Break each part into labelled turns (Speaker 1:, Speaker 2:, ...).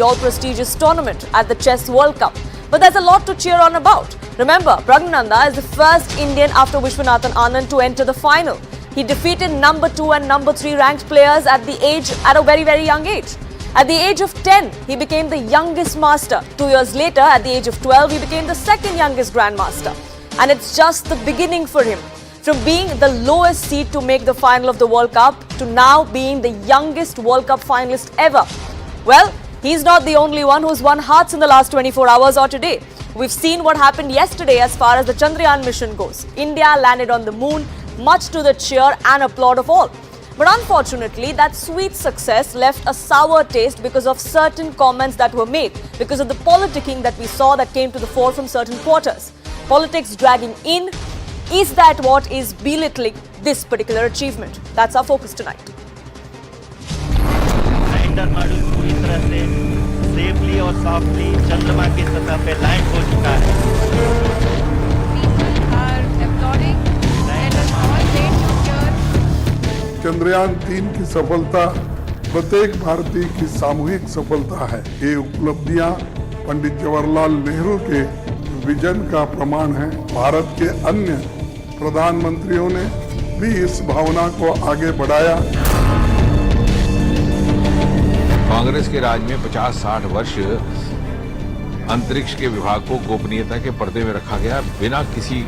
Speaker 1: all prestigious tournament at the Chess World Cup. But there's a lot to cheer on about. Remember, Pragyan is the first Indian after Vishwanathan Anand to enter the final. He defeated number 2 and number 3 ranked players at a very young age. At the age of 10, he became the youngest master. 2 years later, at the age of 12, he became the second youngest grandmaster. And it's just the beginning for him. From being the lowest seed to make the final of the World Cup to now being the youngest World Cup finalist ever. Well, he's not the only one who's won hearts in the last 24 hours or today. We've seen what happened yesterday as far as the Chandrayaan mission goes. India landed on the moon, much to the cheer and applaud of all. But unfortunately, that sweet success left a sour taste because of certain comments that were made, because of the politicking that we saw that came to the fore from certain quarters. Politics dragging in. Is that what is belittling this particular achievement? That's our focus tonight.
Speaker 2: Lander module पूरी तरह से safely और softly चंद्रमा की सतह पे land हो चुका है।
Speaker 3: चंद्रयान 3 की सफलता प्रत्येक भारतीय की सामूहिक सफलता है। ये उपलब्धियां पंडित जवाहरलाल नेहरू के विजन का प्रमाण है। भारत के अन्य प्रधानमंत्रियों ने भी इस भावना को आगे बढ़ाया।
Speaker 4: कांग्रेस के राज में 50-60 वर्ष अंतरिक्ष के विभाग को गोपनीयता के पर्दे में रखा गया, बिना किसी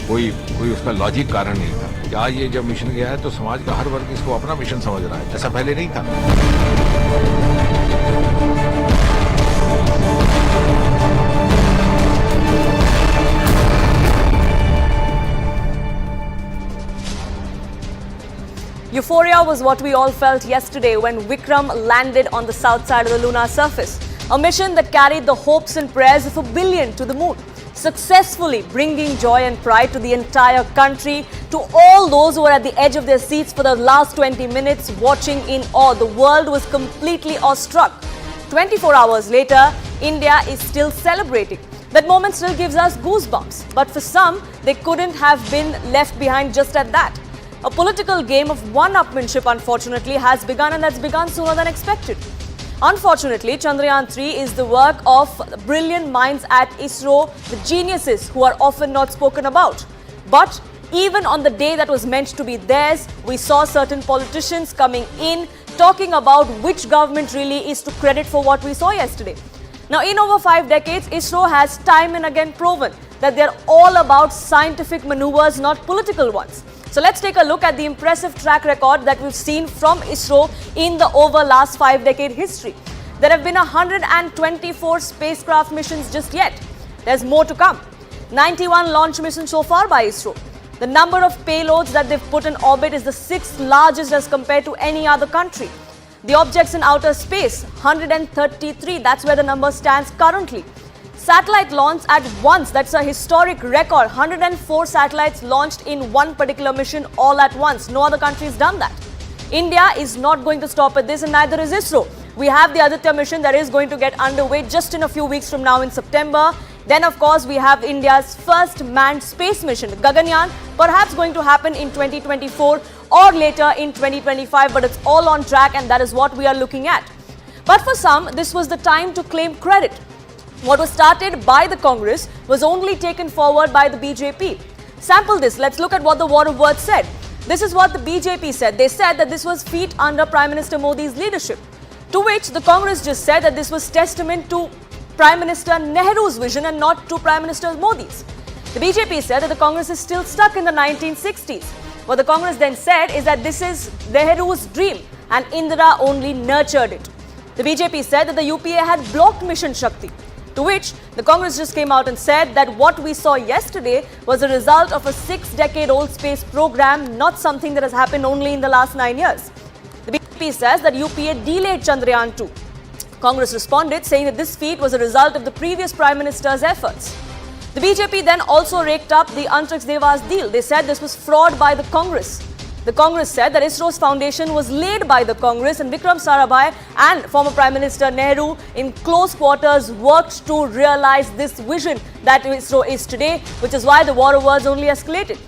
Speaker 4: कोई उसका लॉजिक कारण नहीं था। आज ये जब मिशन गया है तो समाज का हर वर्ग इसको अपना मिशन समझ रहा है, ऐसा पहले नहीं था।
Speaker 1: Euphoria was what we all felt yesterday when Vikram landed on the south side of the lunar surface. A mission that carried the hopes and prayers of 1 billion to the moon, successfully bringing joy and pride to the entire country, to all those who were at the edge of their seats for the last 20 minutes watching in awe. The world was completely awestruck. 24 hours later, India is still celebrating. That moment still gives us goosebumps. But for some, they couldn't have been left behind just at that. A political game of one-upmanship, unfortunately, has begun, and that's begun sooner than expected. Unfortunately, Chandrayaan-3 is the work of brilliant minds at ISRO, the geniuses who are often not spoken about. But even on the day that was meant to be theirs, we saw certain politicians coming in, talking about which government really is to credit for what we saw yesterday. Now, in over 5 decades, ISRO has time and again proven that they're all about scientific maneuvers, not political ones. So let's take a look at the impressive track record that we've seen from ISRO in the over last 5-decade history. There have been 124 spacecraft missions just yet. There's more to come. 91 launch missions so far by ISRO. The number of payloads that they've put in orbit is the 6th largest as compared to any other country. The objects in outer space, 133, that's where the number stands currently. Satellite launch at once, that's a historic record. 104 satellites launched in one particular mission all at once. No other country has done that. India is not going to stop at this, and neither is ISRO. We have the Aditya mission that is going to get underway just in a few weeks from now in September. Then, of course, we have India's first manned space mission, Gaganyaan, perhaps going to happen in 2024 or later in 2025, but it's all on track, and that is what we are looking at. But for some, this was the time to claim credit. What was started by the Congress was only taken forward by the BJP. Sample this. Let's look at what the war of words said. This is what the BJP said. They said that this was feat under Prime Minister Modi's leadership. To which the Congress just said that this was testament to Prime Minister Nehru's vision and not to Prime Minister Modi's. The BJP said that the Congress is still stuck in the 1960s. What the Congress then said is that this is Nehru's dream and Indira only nurtured it. The BJP said that the UPA had blocked Mission Shakti. To which the Congress just came out and said that what we saw yesterday was a result of a 6-decade-old space program, not something that has happened only in the last 9 years. The BJP says that UPA delayed Chandrayaan-2. Congress responded saying that this feat was a result of the previous Prime Minister's efforts. The BJP then also raked up the Antriksh Devas deal. They said this was fraud by the Congress. The Congress said that ISRO's foundation was laid by the Congress, and Vikram Sarabhai and former Prime Minister Nehru in close quarters worked to realize this vision that ISRO is today, which is why the war of words only escalated.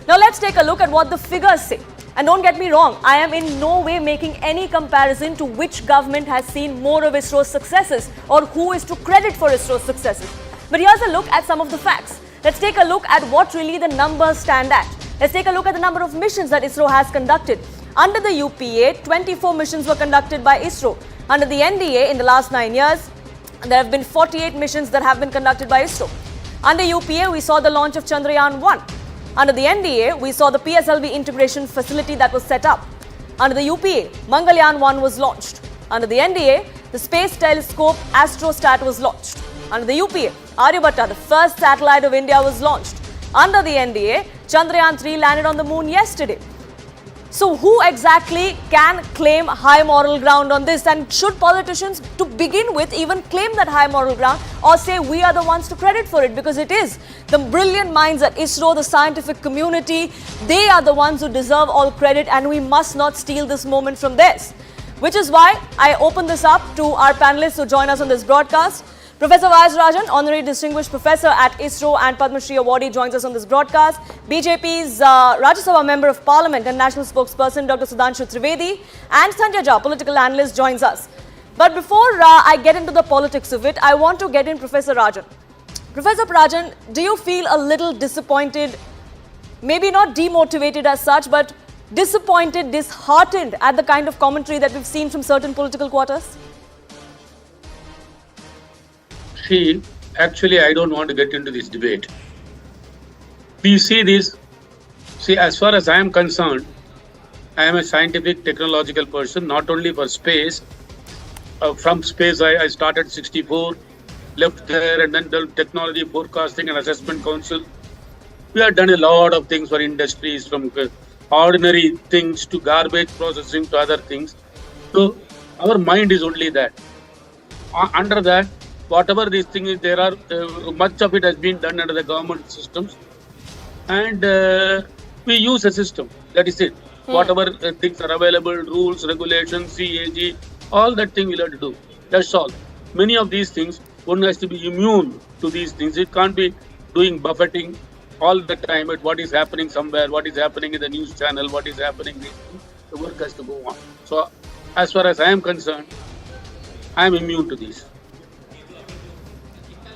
Speaker 1: Now let's take a look at what the figures say. And don't get me wrong, I am in no way making any comparison to which government has seen more of ISRO's successes or who is to credit for ISRO's successes. But here's a look at some of the facts. Let's take a look at what really the numbers stand at. Let's take a look at the number of missions that ISRO has conducted. Under the UPA, 24 missions were conducted by ISRO. Under the NDA, in the last 9 years, there have been 48 missions that have been conducted by ISRO. Under UPA, we saw the launch of Chandrayaan-3. Under the NDA, we saw the PSLV integration facility that was set up. Under the UPA, Mangalyaan-1 was launched. Under the NDA, the space telescope Astrostat was launched. Under the UPA, Aryabhatta, the first satellite of India, was launched. Under the NDA, Chandrayaan-3 landed on the moon yesterday. So who exactly can claim high moral ground on this? And should politicians, to begin with, even claim that high moral ground, or say we are the ones to credit for it? Because it is the brilliant minds at ISRO, the scientific community, they are the ones who deserve all credit, and we must not steal this moment from theirs. Which is why I open this up to our panelists who join us on this broadcast. Professor Y.S. Rajan, Honorary Distinguished Professor at ISRO and Padma Shri Awardee, joins us on this broadcast. BJP's Rajya Sabha Member of Parliament and National Spokesperson Dr. Sudhanshu Trivedi, and Sanjay Jha, political analyst, joins us. But before I get into the politics of it, I want to get in Professor Rajan. Professor Rajan, do you feel a little disappointed, maybe not demotivated as such, but disappointed, disheartened at the kind of commentary that we've seen from certain political quarters?
Speaker 5: See, actually, I don't want to get into this debate. We see this, as far as I am concerned, I am a scientific, technological person, not only for space. From space, I started 64, left there, and then the Technology Forecasting and Assessment Council. We have done a lot of things for industries, from ordinary things to garbage processing to other things. So, our mind is only that. Under that, whatever these things, there are much of it has been done under the government systems, and we use a system. That is it. Whatever things are available, rules, regulations, CAG, all that thing we'll have to do. That's all. Many of these things, one has to be immune to these things. It can't be doing buffeting all the time at what is happening somewhere, what is happening in the news channel, what is happening. The work has to go on. So, as far as I am concerned, I am immune to these.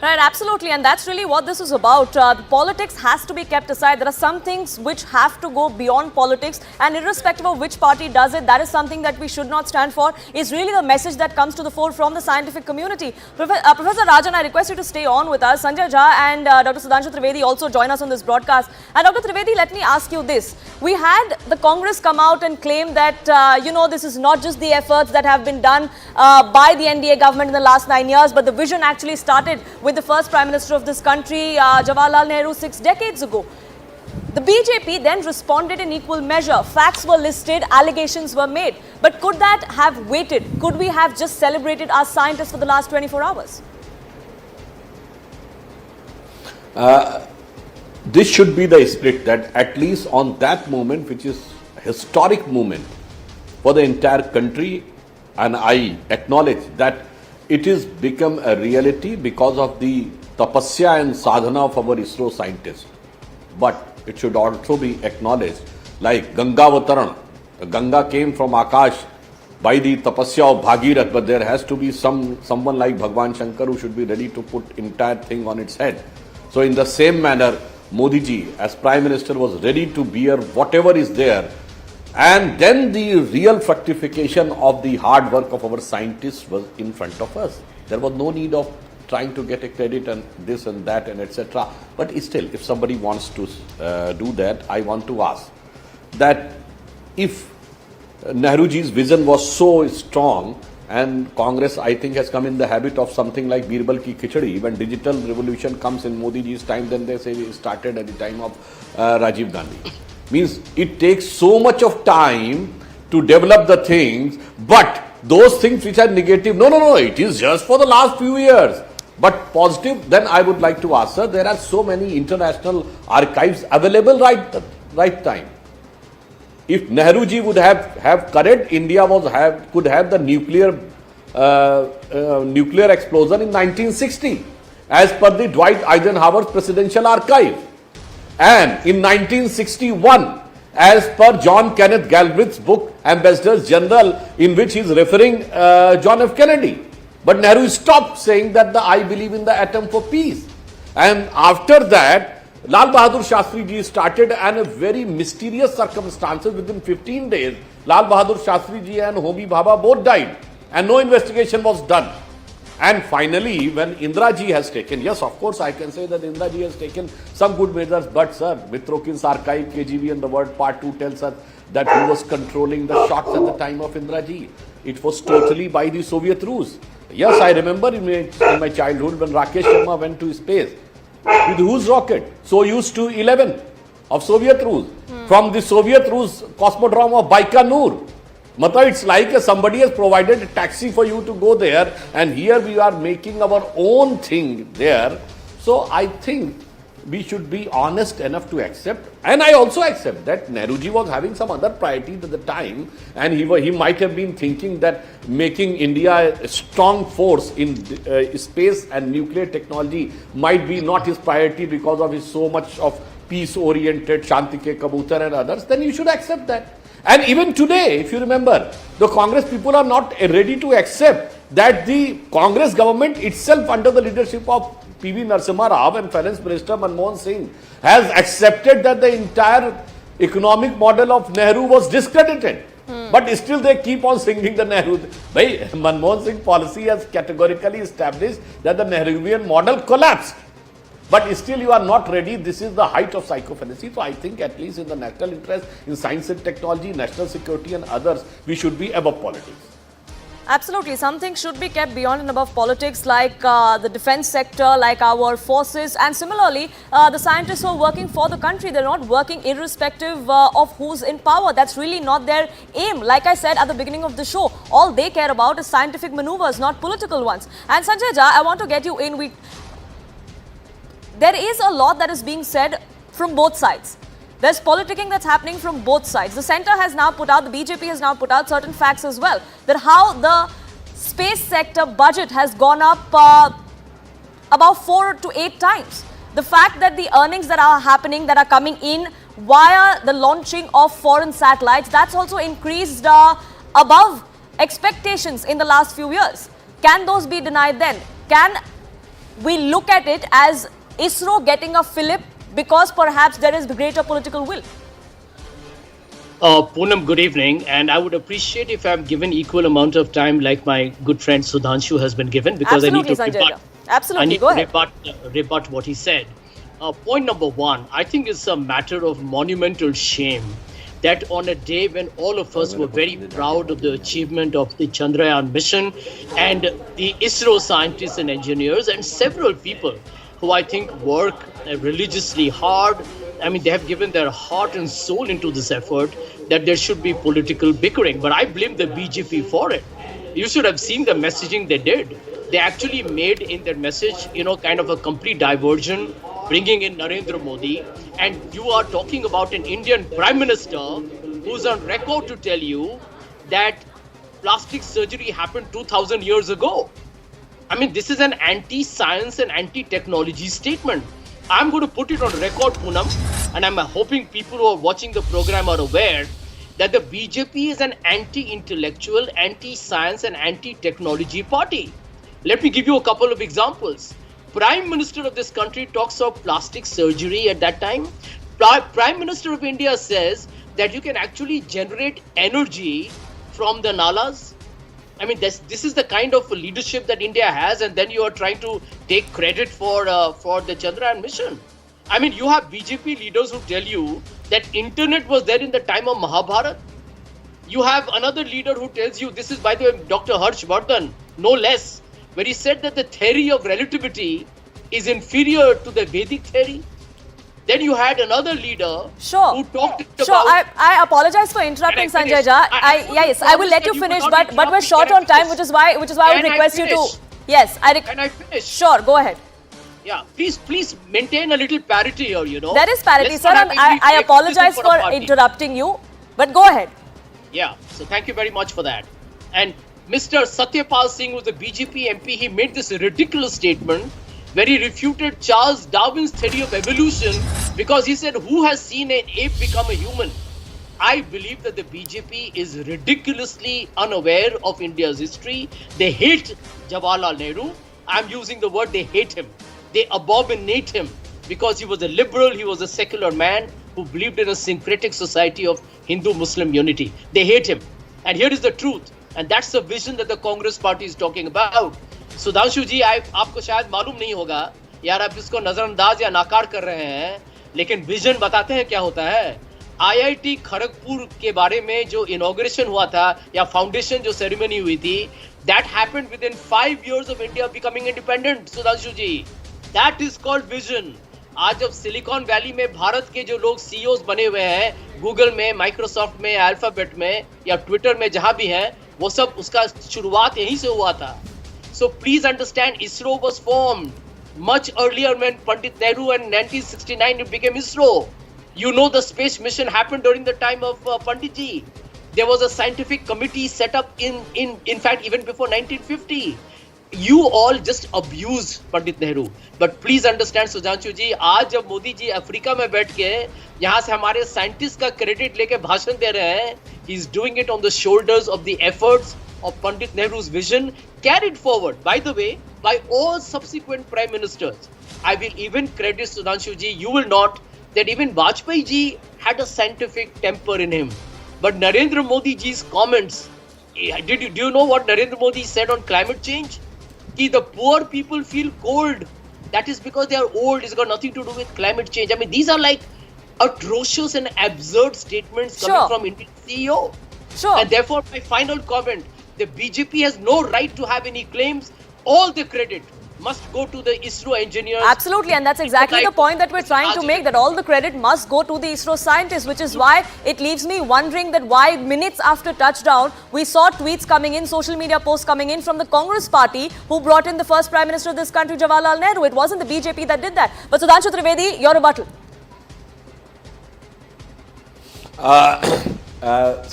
Speaker 1: Right, absolutely, and that's really what this is about. The politics has to be kept aside. There are some things which have to go beyond politics, and irrespective of which party does it, that is something that we should not stand for. Is really the message that comes to the fore from the scientific community. Professor Rajan, I request you to stay on with us. Sanjay Jha and Dr. Sudhanshu Trivedi also join us on this broadcast. And Dr. Trivedi, let me ask you this. We had the Congress come out and claim that, this is not just the efforts that have been done by the NDA government in the last 9 years, but the vision actually started with the first Prime Minister of this country, Jawaharlal Nehru, 6 decades ago. The BJP then responded in equal measure. Facts were listed, allegations were made. But could that have waited? Could we have just celebrated our scientists for the last 24 hours?
Speaker 6: This should be the spirit, that at least on that moment, which is a historic moment for the entire country, and I acknowledge that it is become a reality because of the tapasya and sadhana of our ISRO scientists. But it should also be acknowledged, like Gangavataran, the Ganga came from Akash by the tapasya of Bhagirath, but there has to be someone like Bhagwan Shankar who should be ready to put entire thing on its head. So in the same manner, Modi ji as Prime Minister was ready to bear whatever is there, and then the real fructification of the hard work of our scientists was in front of us. There was no need of trying to get a credit and this and that and etc. But still, if somebody wants to do that, I want to ask that if Nehruji's vision was so strong, and Congress, I think, has come in the habit of something like Birbal ki khichdi. When digital revolution comes in Modi ji's time, then they say it started at the time of Rajiv Gandhi. Means it takes so much of time to develop the things, but those things which are negative, no, it is just for the last few years. But positive, then I would like to ask, sir, there are so many international archives available right time. If Nehruji would have courage, India could have the nuclear explosion in 1960, as per the Dwight Eisenhower's presidential archive. And in 1961, as per John Kenneth Galbraith's book, Ambassadors General, in which he is referring John F. Kennedy. But Nehru stopped saying that I believe in the atom for peace. And after that, Lal Bahadur Shastri ji started, and a very mysterious circumstances within 15 days, Lal Bahadur Shastri ji and Homi Bhabha both died, and no investigation was done. And finally, when Indira ji has taken, yes, of course, I can say that Indira ji has taken some good measures, but sir, Mitrokin's archive, KGB and the Word Part 2 tells us that he was controlling the shots at the time of Indira ji. It was totally by the Soviet rules. Yes, I remember in my childhood when Rakesh Sharma went to space. With whose rocket? Soyuz 211 of Soviet rules. From the Soviet rules cosmodrome of Baikonur. Matlab, it's like somebody has provided a taxi for you to go there, and here we are making our own thing there. So I think we should be honest enough to accept, and I also accept that Nehruji was having some other priorities at the time, and he might have been thinking that making India a strong force in space and nuclear technology might be not his priority because of his so much of peace-oriented Shanti Ke Kabutar and others. Then you should accept that. And even today, if you remember, the Congress people are not ready to accept that the Congress government itself, under the leadership of P.V. Narasimha Rao and Finance Minister Manmohan Singh, has accepted that the entire economic model of Nehru was discredited. But still they keep on singing the Nehru. Manmohan Singh policy has categorically established that the Nehruvian model collapsed. But still you are not ready. This is the height of psychophantasy. So I think at least in the national interest, in science and technology, national security and others, we should be above politics.
Speaker 1: Absolutely. Something should be kept beyond and above politics, like the defense sector, like our forces. And similarly, the scientists who are working for the country, they're not working irrespective of who's in power. That's really not their aim. Like I said at the beginning of the show, all they care about is scientific maneuvers, not political ones. And Sanjay Jha, I want to get you in. There is a lot that is being said from both sides. There's politicking that's happening from both sides. The centre has now put out, the BJP has now put out certain facts as well, that how the space sector budget has gone up about 4 to 8 times. The fact that the earnings that are happening, that are coming in via the launching of foreign satellites, that's also increased above expectations in the last few years. Can those be denied then? Can we look at it as ISRO getting a fillip because perhaps there is greater political will?
Speaker 7: Poonam, good evening, and I would appreciate if I'm given equal amount of time like my good friend Sudhanshu has been given, because
Speaker 1: Absolutely,
Speaker 7: I need to
Speaker 1: Sanjay.
Speaker 7: rebut,
Speaker 1: Absolutely,
Speaker 7: I need
Speaker 1: go
Speaker 7: to
Speaker 1: ahead.
Speaker 7: rebut what he said. Point number one, I think it's a matter of monumental shame that on a day when all of us were very proud of the achievement of the Chandrayaan mission and the ISRO scientists and engineers and several people who I think work religiously hard. I mean, they have given their heart and soul into this effort, that there should be political bickering. But I blame the BJP for it. You should have seen the messaging they did. They actually made in their message, kind of a complete diversion, bringing in Narendra Modi. And you are talking about an Indian Prime Minister who's on record to tell you that plastic surgery happened 2000 years ago. I mean, this is an anti-science and anti-technology statement. I'm going to put it on record, Poonam, and I'm hoping people who are watching the program are aware that the BJP is an anti-intellectual, anti-science and anti-technology party. Let me give you a couple of examples. Prime Minister of this country talks of plastic surgery at that time. Prime Minister of India says that you can actually generate energy from the nalas. I mean, this is the kind of leadership that India has, and then you are trying to take credit for the Chandrayaan mission. I mean, you have BJP leaders who tell you that internet was there in the time of Mahabharata. You have another leader who tells you, this is by the way Dr. Harsh Vardhan, no less, where he said that the theory of relativity is inferior to the Vedic theory. Then you had another leader who talked about...
Speaker 1: Sure, I apologize for interrupting, Sanjay Jha. Yes, I will let you finish, but we're short on time, which is why I would request you to... Yes,
Speaker 7: Can I finish?
Speaker 1: Sure, go ahead.
Speaker 7: Yeah, please maintain a little parity here,
Speaker 1: There is parity, sir, and I apologize for interrupting you, but go ahead.
Speaker 7: Yeah, so thank you very much for that. And Mr. Satyapal Singh was the BJP MP. He made this ridiculous statement where he refuted Charles Darwin's theory of evolution Because he said, who has seen an ape become a human? I believe that the BJP is ridiculously unaware of India's history. They hate Jawaharlal Nehru. I'm using the word they hate him. They abominate him because he was a liberal, he was a secular man who believed in a syncretic society of Hindu-Muslim unity. They hate him. And here is the truth. And that's the vision that the Congress party is talking about. Sudhanshu जी, आपको शायद मालूम नहीं होगा, यार आप इसको नजरअंदाज या नाकार कर रहे हैं, लेकिन विजन बताते हैं क्या होता है। आईआईटी खड़गपुर के बारे में जो इनॉग्रेशन हुआ था या फाउंडेशन जो सेरेमनी हुई थी, that happened within 5 years of India becoming independent, Sudhanshu ji. That is called vision. आज जब सिलिकॉन वैली में भारत के जो लोग सीईओज बने हुए हैं, गूगल में, माइक्रोसॉफ्ट में, अल्फाबेट में या ट्विटर में, जहां भी हैं, वो सब उसका शुरुआत यहीं से हुआ था। So please understand, ISRO was formed much earlier when Pandit Nehru in 1969 it became ISRO. You know the space mission happened during the time of Pandit ji. There was a scientific committee set up in fact even before 1950. You all just abused Pandit Nehru. But please understand Sudhanshu जी, आज जब Modi ji Africa में बैठ के यहाँ से हमारे scientist का credit लेके भाषण दे रहे हैं, he is doing it on the shoulders of the efforts of Pandit Nehru's vision carried forward, by the way, by all subsequent prime ministers. I will even credit Sudhanshu ji, you will not, that even Vajpayee ji had a scientific temper in him. But Narendra Modi ji's comments, do you know what Narendra Modi said on climate change? Ki the poor people feel cold. That is because they are old. It's got nothing to do with climate change. I mean, these are like atrocious and absurd statements coming from Indian CEO.
Speaker 1: Sure.
Speaker 7: And therefore, my final comment, the BJP has no right to have any claims. All the credit must go to the ISRO engineers.
Speaker 1: Absolutely, and that's exactly the point that we're trying to make, that all the credit must go to the ISRO scientists, which is why it leaves me wondering that why minutes after touchdown, we saw tweets coming in, social media posts coming in from the Congress party who brought in the first Prime Minister of this country, Jawaharlal Nehru. It wasn't the BJP that did that. But Sudhanshu Trivedi, your rebuttal.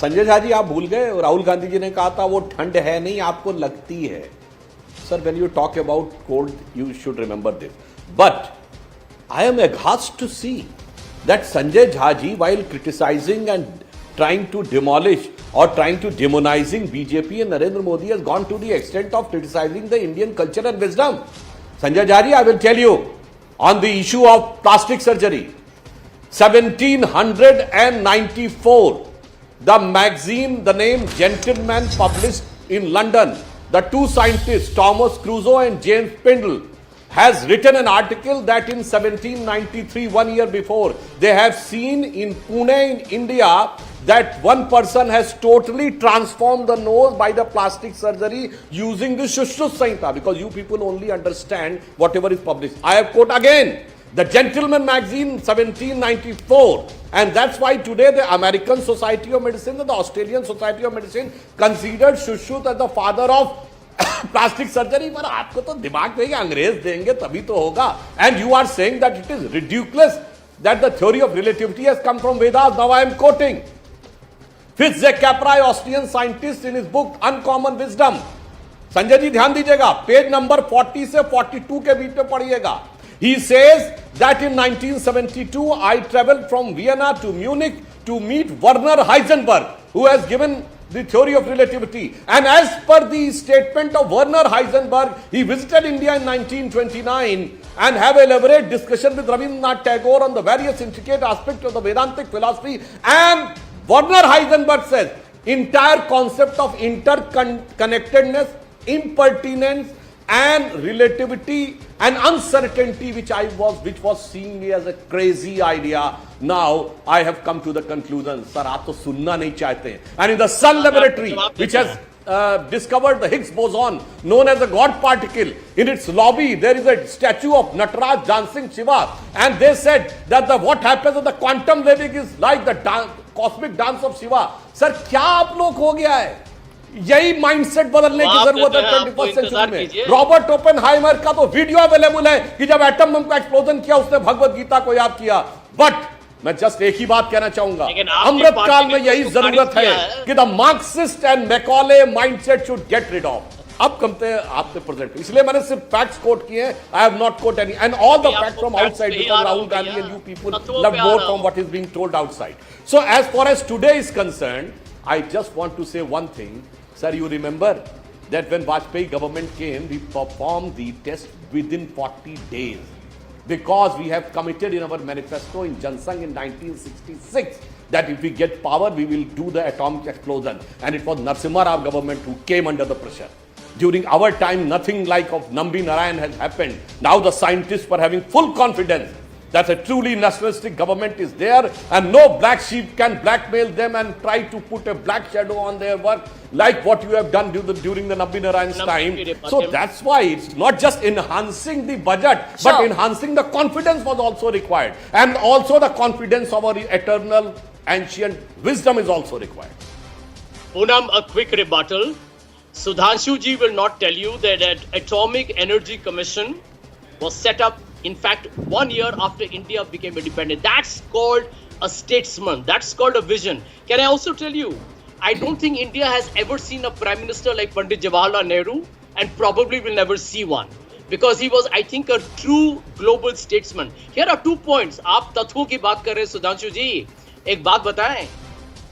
Speaker 6: Sanjay Jha ji, आप भूल गए, राहुल गांधी जी ने कहा था वो ठंड है नहीं, आपको लगती है। Sir, when you talk about cold, you should remember this. But I am aghast to see that Sanjay Jha ji, while criticizing and trying to demolish or trying to demonizing BJP and Narendra Modi, has gone to the extent of criticizing the Indian culture and wisdom. Sanjay Jha ji, I will tell you on the issue of plastic surgery. 1794, the magazine, the name Gentleman, published in London, the two scientists, Thomas Crusoe and James Pindle, has written an article that in 1793, 1 year before, they have seen in Pune in India that one person has totally transformed the nose by the plastic surgery using the Shushrush Samhita, because you people only understand whatever is published. I have quote again, the Gentleman magazine, 1794. And that's why today the American Society of Medicine and the Australian Society of Medicine considered Shushruth as the father of plastic surgery. पर आपको तो दिमाग में अंग्रेज देंगे तभी तो होगा. And you are saying that it is ridiculous that the theory of relativity has come from Vedas. Now I am quoting Fitzjack Capra, Austrian scientist, in his book Uncommon Wisdom. Sanjay ji ध्यान दीजिएगा, पेज नंबर 40 से 42 के बीच में पढ़िएगा. He says that in 1972, I traveled from Vienna to Munich to meet Werner Heisenberg, who has given the theory of relativity. And as per the statement of Werner Heisenberg, he visited India in 1929 and have an elaborate discussion with Rabindranath Tagore on the various intricate aspects of the Vedantic philosophy. And Werner Heisenberg says, entire concept of interconnectedness, impertinence, and relativity and uncertainty, which was seeing me as a crazy idea, now I have come to the conclusion. Sir, aap to sunna nahi chahte. And in the Sun Laboratory, which has discovered the Higgs boson, known as the God particle, in its lobby there is a statue of Nataraj dancing Shiva, and they said that what happens at the quantum level is like the cosmic dance of Shiva. Sir, क्या आप लोग हो गया है? यही mindset बदलने की जरूरत है 21st सेंचुरी में. रॉबर्ट ओपेनहाइमर का तो वीडियो अवेलेबल है कि जब एटम बम का एक्सप्लोजन किया उसने भगवत गीता को याद किया. बट मैं जस्ट एक ही बात कहना चाहूंगा, अमृत काल में यही जरूरत है कि the Marxist and Macaulay mindset should get rid of. अब कमते हैं आपसे प्रेजेंट, इसलिए मैंने सिर्फ फैक्ट्स कोट किए हैं. I have not quote any and all the facts from outside, because Rahul Gandhi and you people love more from what is being told outside. So as far as today is concerned, I just want to say one thing. Sir, you remember that when Vajpayee government came, we performed the test within 40 days because we have committed in our manifesto in Jansang in 1966 that if we get power, we will do the atomic explosion. And it was Narasimha Rao government who came under the pressure. During our time, nothing like of Nambi Narayan has happened. Now the scientists were having full confidence that a truly nationalistic government is there and no black sheep can blackmail them and try to put a black shadow on their work like what you have done during the Nambi Narayan's time. So that's why it's not just enhancing the budget, but enhancing the confidence was also required. And also the confidence of our eternal ancient wisdom is also required.
Speaker 7: Poonam, a quick rebuttal. Sudhanshu ji will not tell you that an Atomic Energy Commission was set up, in fact, 1 year after India became independent. That's called a statesman. That's called a vision. Can I also tell you, I don't think India has ever seen a prime minister like Pandit Jawaharlal Nehru, and probably will never see one. Because he was, I think, a true global statesman. Here are 2 points. आप तत्वों की बात कर रहे हैं सुधांशु जी. एक बात बताएं,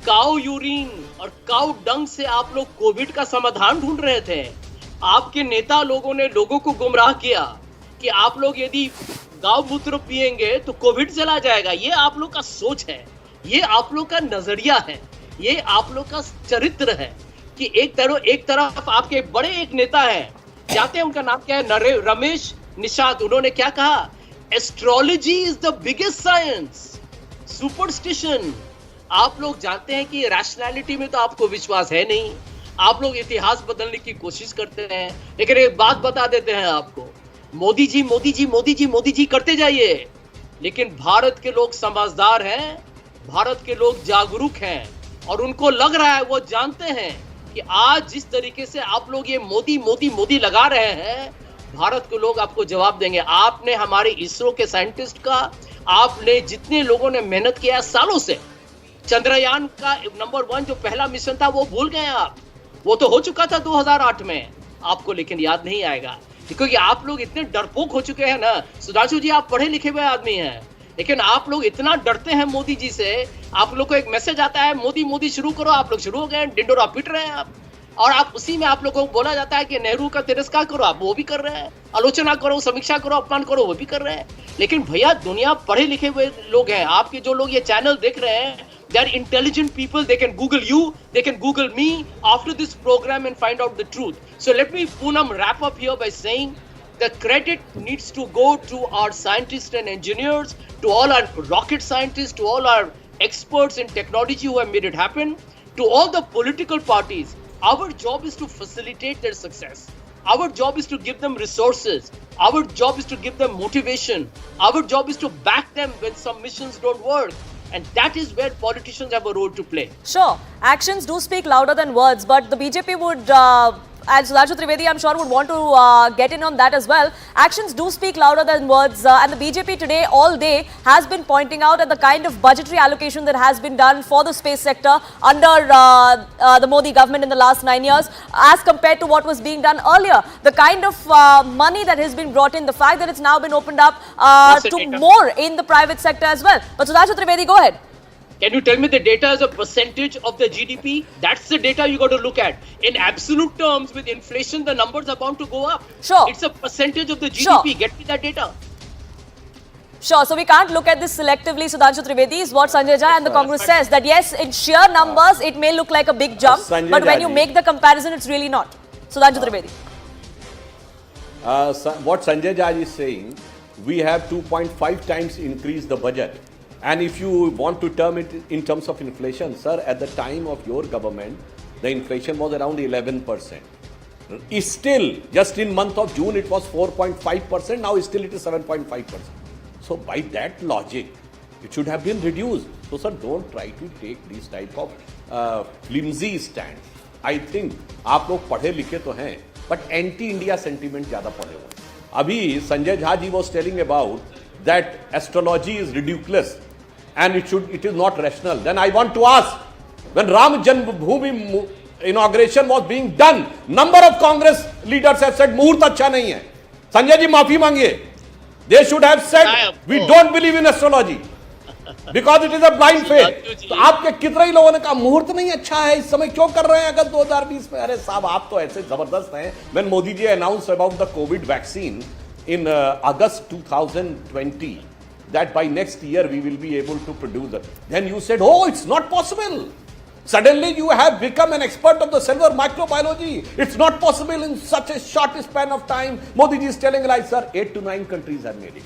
Speaker 7: काउ यूरिन और काउ डंग से आप लोग कोविड का समाधान ढूंढ रहे थे. आपके नेता लोगों ने लोगों को गुमराह किया कि आप लोग यदि गांव मूत्र पिएंगे तो कोविड चला जाएगा. ये आप लोग का सोच है, ये आप लोग का नजरिया है, ये आप लोग का चरित्र है कि एक तरफ आपके बड़े एक नेता हैं, जानते हैं उनका नाम क्या है, रमेश निषाद. उन्होंने क्या कहा, astrology is the biggest science. Superstition, आप लोग जानते हैं कि रैशनैलिटी में तो आपको विश्वास है नहीं. आप लोग इतिहास बदलने की कोशिश करते हैं. लेकिन एक बात बता देते हैं आपको, मोदी जी मोदी जी मोदी जी मोदी जी करते जाइए, लेकिन भारत के लोग समझदार हैं, भारत के लोग जागरूक हैं और उनको लग रहा है, वो जानते हैं कि आज जिस तरीके से आप लोग ये मोदी मोदी मोदी लगा रहे हैं, भारत के लोग आपको जवाब देंगे. आपने हमारे इसरो के साइंटिस्ट का, आपने जितने लोगों ने मेहनत किया सालों से, चंद्रयान का नंबर 1 जो पहला मिशन था वो भूल गए आप. वो तो हो चुका था 2008 में आपको, लेकिन याद नहीं आएगा क्योंकि आप लोग इतने डरपोक हो चुके हैं ना. सुधांशु जी, आप पढ़े लिखे हुए आदमी हैं, लेकिन आप लोग इतना डरते हैं मोदी जी से. आप लोग को एक मैसेज आता है, मोदी मोदी शुरू करो, आप लोग शुरू हो गए, डिंडोरा पीट रहे हैं आप. और आप उसी में आप लोगों को बोला जाता है कि नेहरू का तिरस्कार करो, आप वो भी कर रहे हैं, आलोचना करो, समीक्षा करो, अपमान करो, वो भी कर रहे हैं. लेकिन भैया, दुनिया पढ़े लिखे हुए लोग हैं. आपके जो लोग ये चैनल देख रहे हैं, they are intelligent people. They can Google you, they can Google me after this program and find out the truth. So let me, Poonam, wrap up here by saying the credit needs to go to our scientists and engineers, to all our rocket scientists, to all our experts in technology who have made it happen, to all the political parties. Our job is to facilitate their success. Our job is to give them resources. Our job is to give them motivation. Our job is to back them when some missions don't work. And that is where politicians have a role to play.
Speaker 1: Sure, actions do speak louder than words, but the BJP would, and Sudhanshu Trivedi, I'm sure, would want to get in on that as well. Actions do speak louder than words, and the BJP today, all day, has been pointing out at the kind of budgetary allocation that has been done for the space sector under the Modi government in the last 9 years, as compared to what was being done earlier. The kind of money that has been brought in, the fact that it's now been opened up to more in the private sector as well. But Sudhanshu Trivedi, go ahead.
Speaker 7: Can you tell me the data as a percentage of the GDP? That's the data you got to look at. In absolute terms, with inflation, the numbers are bound to go up.
Speaker 1: Sure.
Speaker 7: It's a percentage of the GDP.
Speaker 1: Sure.
Speaker 7: Get me that data.
Speaker 1: Sure, so we can't look at this selectively. Sudhanshu Trivedi is what Sanjay Jha and the Congress says, that yes, in sheer numbers, it may look like a big jump, but when you make the comparison, it's really not. Sudhanshu Trivedi.
Speaker 6: What Sanjay Jha is saying, we have 2.5 times increased the budget. And if you want to term it in terms of inflation, sir, at the time of your government, the inflation was around 11%. Still, just in month of June, it was 4.5%. Now still it is 7.5%. So by that logic, it should have been reduced. So sir, don't try to take these type of flimsy stand. I think आप लोग पढ़े लिखे तो हैं, but anti-India sentiment ज़्यादा पढ़े हुए. अभी Sanjay Jha ji was telling about that astrology is ridiculous and it is not rational. Then I want to ask, when Ram Janmabhoomi inauguration was being done, number of Congress leaders have said मुहूर्त अच्छा नहीं है. संजय जी माफी मांगिए. They should have said we don't believe in astrology because it is a blind faith. तो आपके कितने ही लोगों ने कहा मुहूर्त नहीं अच्छा है, इस समय क्यों कर रहे हैं अगस्त 2020 में? अरे साहब आप तो ऐसे जबरदस्त हैं. When Modi ji announced about the COVID vaccine in August 2020 that by next year we will be able to produce it, then you said, oh, it's not possible. Suddenly you have become an expert of the cellular microbiology. It's not possible in such a short span of time. Modi ji is telling lies, sir. 8 to 9 countries have made it.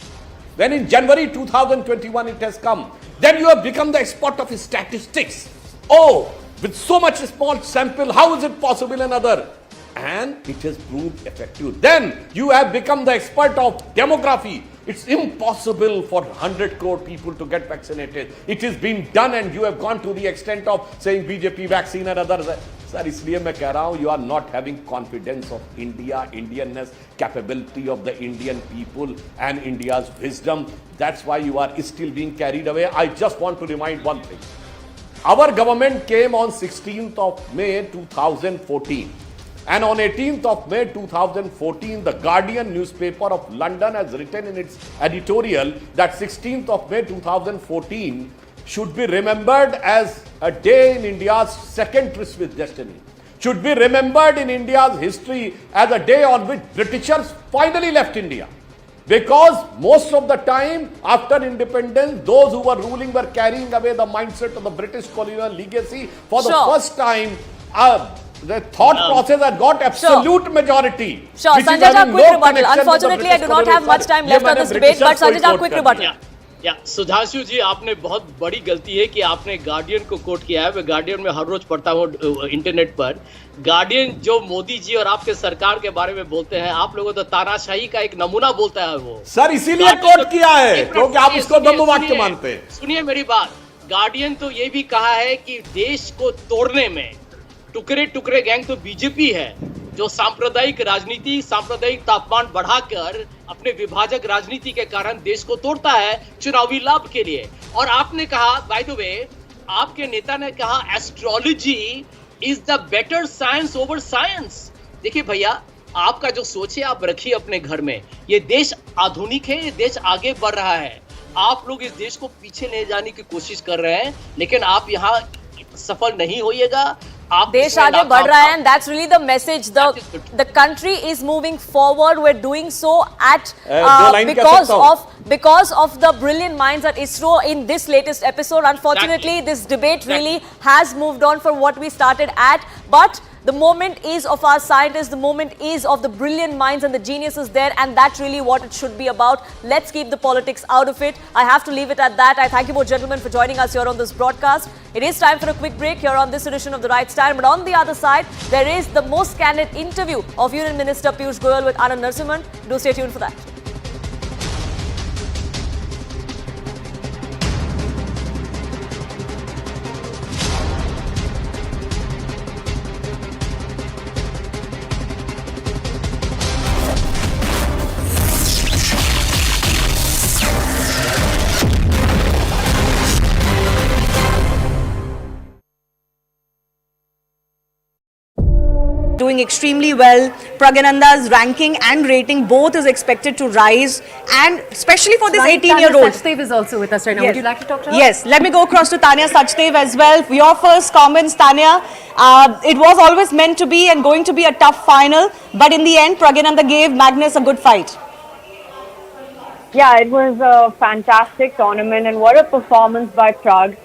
Speaker 6: Then in January 2021 it has come. Then you have become the expert of statistics. Oh, with so much small sample, how is it possible in other? And it has proved effective. Then you have become the expert of demography. It's impossible for 100 crore people to get vaccinated. It is being done and you have gone to the extent of saying BJP vaccine and others. Sir, इसलिए मैं कह रहा हूँ, you are not having confidence of India, Indianness, capability of the Indian people and India's wisdom. That's why you are still being carried away. I just want to remind one thing. Our government came on 16th of May 2014. And on 18th of May 2014, the Guardian newspaper of London has written in its editorial that 16th of May 2014 should be remembered as a day in India's second tryst with destiny. Should be remembered in India's history as a day on which Britishers finally left India. Because most of the time after independence, those who were ruling were carrying away the mindset of the British colonial legacy. For the first time, the thought process had got absolute majority.
Speaker 1: Sure, Sanjay Jha, quick rebuttal. Unfortunately, I do not have much time left on this debate, but Sanjay Jha, quick rebuttal.
Speaker 7: Sudhanshu जी, आपने बहुत बड़ी गलती है कि आपने guardian को coat किया है. मैं गार्डियन में हर रोज पढ़ता हूँ इंटरनेट पर. गार्डियन जो मोदी जी और आपके सरकार के बारे में बोलते हैं, आप लोगों तो तानाशाही का एक नमूना बोलता है वो.
Speaker 6: सर इसीलिए कोट किया है क्योंकि आप उसको दम्म वाक्य मानते हैं.
Speaker 7: सुनिए मेरी बात. गार्डियन तो ये भी कहा है कि देश को तोड़ने में टुकड़े टुकड़े गैंग तो बीजेपी है, जो सांप्रदायिक राजनीति, सांप्रदायिक तापमान बढ़ाकर अपने विभाजक राजनीति के कारण देश को तोड़ता है चुनावी लाभ के लिए. और आपने कहा, बाय द वे, आपके नेता ने कहा astrology is the better science over science. देखिए भैया, आपका जो सोच है आप रखिए अपने घर में. ये देश आधुनिक है, ये देश आगे बढ़ रहा है. आप लोग इस देश को पीछे ले जाने की कोशिश कर रहे हैं, लेकिन आप यहाँ सफल नहीं होइएगा.
Speaker 1: देश आगे बढ़ रहा है, and that's really the message. The country is moving forward. We're doing so at because of the brilliant minds at ISRO in this latest episode. Unfortunately, this debate really has moved on from what we started at, but the moment is of our scientists, the moment is of the brilliant minds and the geniuses there, and that's really what it should be about. Let's keep the politics out of it. I have to leave it at that. I thank you both gentlemen for joining us here on this broadcast. It is time for a quick break here on this edition of The Right Stand, but on the other side, there is the most candid interview of Union Minister Piyush Goyal with Anand Narasimhan. Do stay tuned for that.
Speaker 8: Doing extremely well. Pragyananda's ranking and rating both is expected to rise, and especially for this 18-year-old.
Speaker 9: Sachdev is also with us right now.
Speaker 8: Yes.
Speaker 9: Would you like to talk to her?
Speaker 8: Yes. Let me go across to Tanya Sachdev as well. Your first comments, Tanya. It was always meant to be and going to be a tough final, but in the end, Pragyananda gave Magnus a good fight.
Speaker 10: Yeah, it was a fantastic tournament, and what a performance by Prag.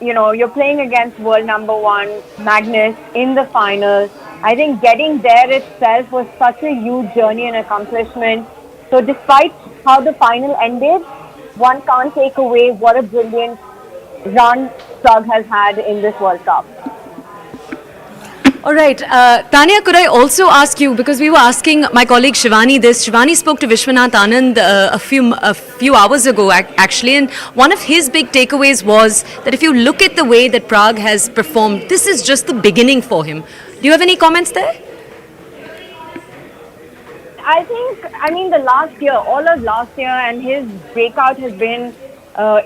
Speaker 10: You're playing against world number one Magnus in the final. I think getting there itself was such a huge journey and accomplishment. So despite how the final ended, one can't take away what a brilliant run Prag has had in this World Cup.
Speaker 9: All right. Tanya, could I also ask you, because we were asking my colleague Shivani this. Shivani spoke to Vishwanath Anand a few hours ago, actually, and one of his big takeaways was that if you look at the way that Prag has performed, this is just the beginning for him. Do you have any comments there?
Speaker 10: The last year, all of last year, and his breakout has been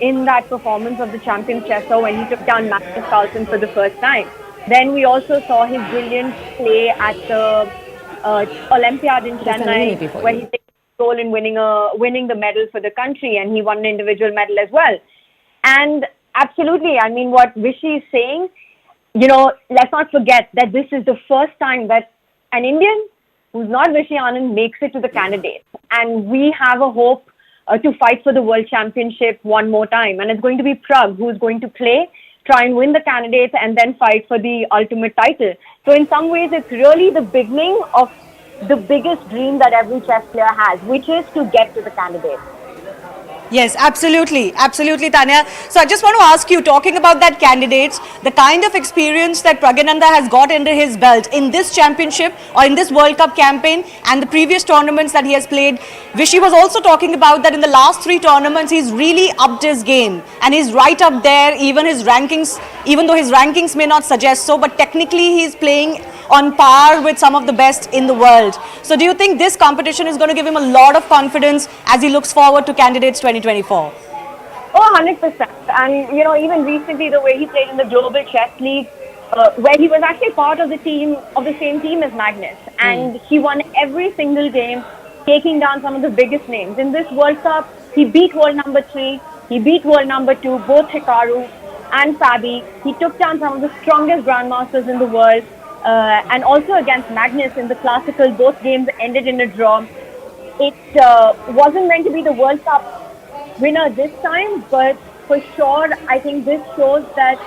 Speaker 10: in that performance of the champion chesser when he took down Magnus Carlsen for the first time. Then we also saw his brilliant play at the Olympiad in Chennai, where he played a role in winning the medal for the country, and he won an individual medal as well. And absolutely, I mean, what Vishy is saying, let's not forget that this is the first time that an Indian who's not Vishy Anand makes it to the candidates. And we have a hope to fight for the World Championship one more time. And it's going to be Prag who's going to try and win the candidates and then fight for the ultimate title. So in some ways, it's really the beginning of the biggest dream that every chess player has, which is to get to the candidates.
Speaker 8: Yes, absolutely. Absolutely, Tanya. So I just want to ask you, talking about that candidates, the kind of experience that Pragyan has got under his belt in this championship or in this World Cup campaign and the previous tournaments that he has played. Vishy was also talking about that in the last 3 tournaments, he's really upped his game and he's right up there, even his rankings, even though his rankings may not suggest so, but technically he's playing on par with some of the best in the world. So do you think this competition is going to give him a lot of confidence as he looks forward to candidates 2024?
Speaker 10: Oh, 100%. And, even recently, the way he played in the Global Chess League, where he was actually part of the same team as Magnus. And he won every single game, taking down some of the biggest names. In this World Cup, he beat world number 3, he beat world number 2, both Hikaru and Fabi. He took down some of the strongest grandmasters in the world. And also against Magnus in the classical, both games ended in a draw. It wasn't meant to be the World Cup winner this time, but for sure, I think this shows that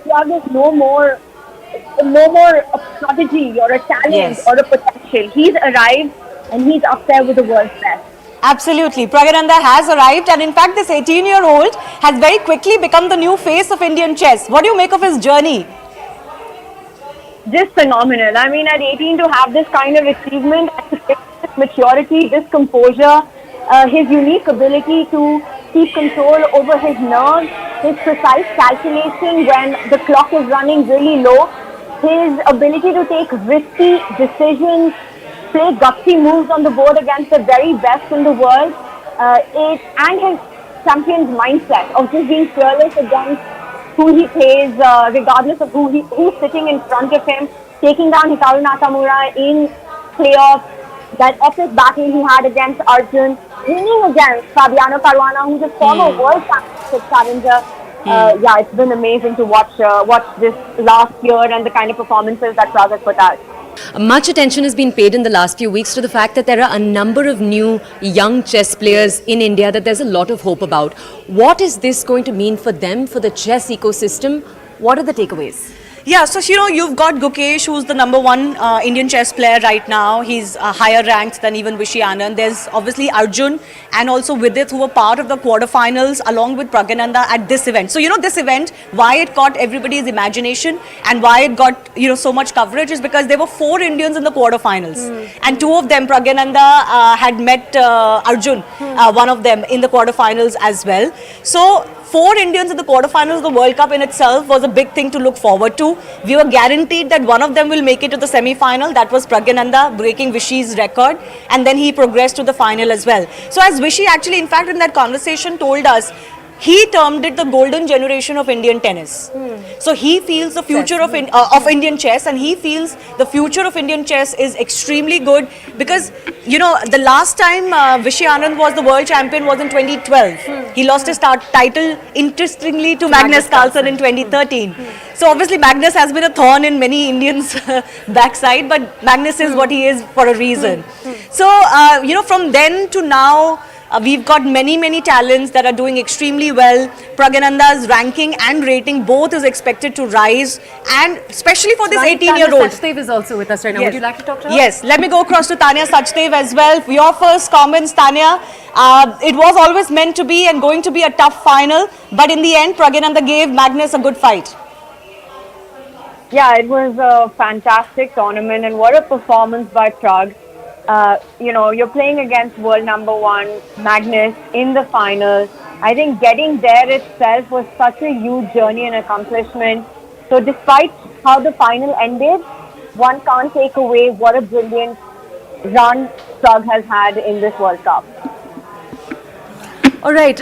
Speaker 10: Prag is no more a prodigy or a talent or a potential. He's arrived and he's up there with the world's best.
Speaker 8: Absolutely. Pragyan has arrived, and in fact, this 18-year-old has very quickly become the new face of Indian chess. What do you make of his journey?
Speaker 10: Just phenomenal. I mean, at 18 to have this kind of achievement, this maturity, this composure, his unique ability to keep control over his nerves, his precise calculation when the clock is running really low, his ability to take risky decisions, play gutsy moves on the board against the very best in the world, and his champion's mindset of just being fearless against who he plays, regardless of who's sitting in front of him, taking down Hikaru Nakamura in playoffs, that epic battle he had against Arjun, winning against Fabiano Caruana, who's a former world championship challenger. It's been amazing to watch this last year and the kind of performances that Prag has put out.
Speaker 9: Much attention has been paid in the last few weeks to the fact that there are a number of new young chess players in India that there's a lot of hope about. What is this going to mean for them, for the chess ecosystem? What are the takeaways?
Speaker 8: Yeah, so you've got Gukesh, who's the #1 Indian chess player right now. He's higher ranked than even Vishy Anand. There's obviously Arjun and also Vidit, who were part of the quarterfinals along with Pragyan at this event. So this event, why it caught everybody's imagination and why it got so much coverage is because there were 4 Indians in the quarterfinals, and 2 of them, Pragyan had met Arjun, one of them in the quarterfinals as well. So 4 Indians in the quarterfinals of the World Cup in itself was a big thing to look forward to. We were guaranteed that one of them will make it to the semi-final. That was Pragyan breaking Vishy's record, and then he progressed to the final as well. So as Vishy actually, in fact, in that conversation told us, he termed it the golden generation of Indian tennis. So he feels the future of Indian chess, and he feels the future of Indian chess is extremely good because, the last time Vishy Anand was the world champion was in 2012. He lost his title, interestingly, to Magnus Carlsen in 2013. So obviously Magnus has been a thorn in many Indians' backside, but Magnus is what he is for a reason. So, from then to now, we've got many talents that are doing extremely well. Pragyan's ranking and rating both is expected to rise, and especially for this 18-year-old.
Speaker 9: Sachdev is also with us right now.
Speaker 8: Yes.
Speaker 9: Would you like to talk to her?
Speaker 8: Yes, let me go across to Tanya Sachdev as well. Your first comments, Tanya. It was always meant to be and going to be a tough final, but in the end, Pragyan gave Magnus a good fight.
Speaker 10: Yeah, it was a fantastic tournament, and what a performance by Prag. You're playing against world #1 Magnus in the finals. I think getting there itself was such a huge journey and accomplishment. So despite how the final ended, one can't take away what a brilliant run Prag has had in this World Cup.
Speaker 9: All right.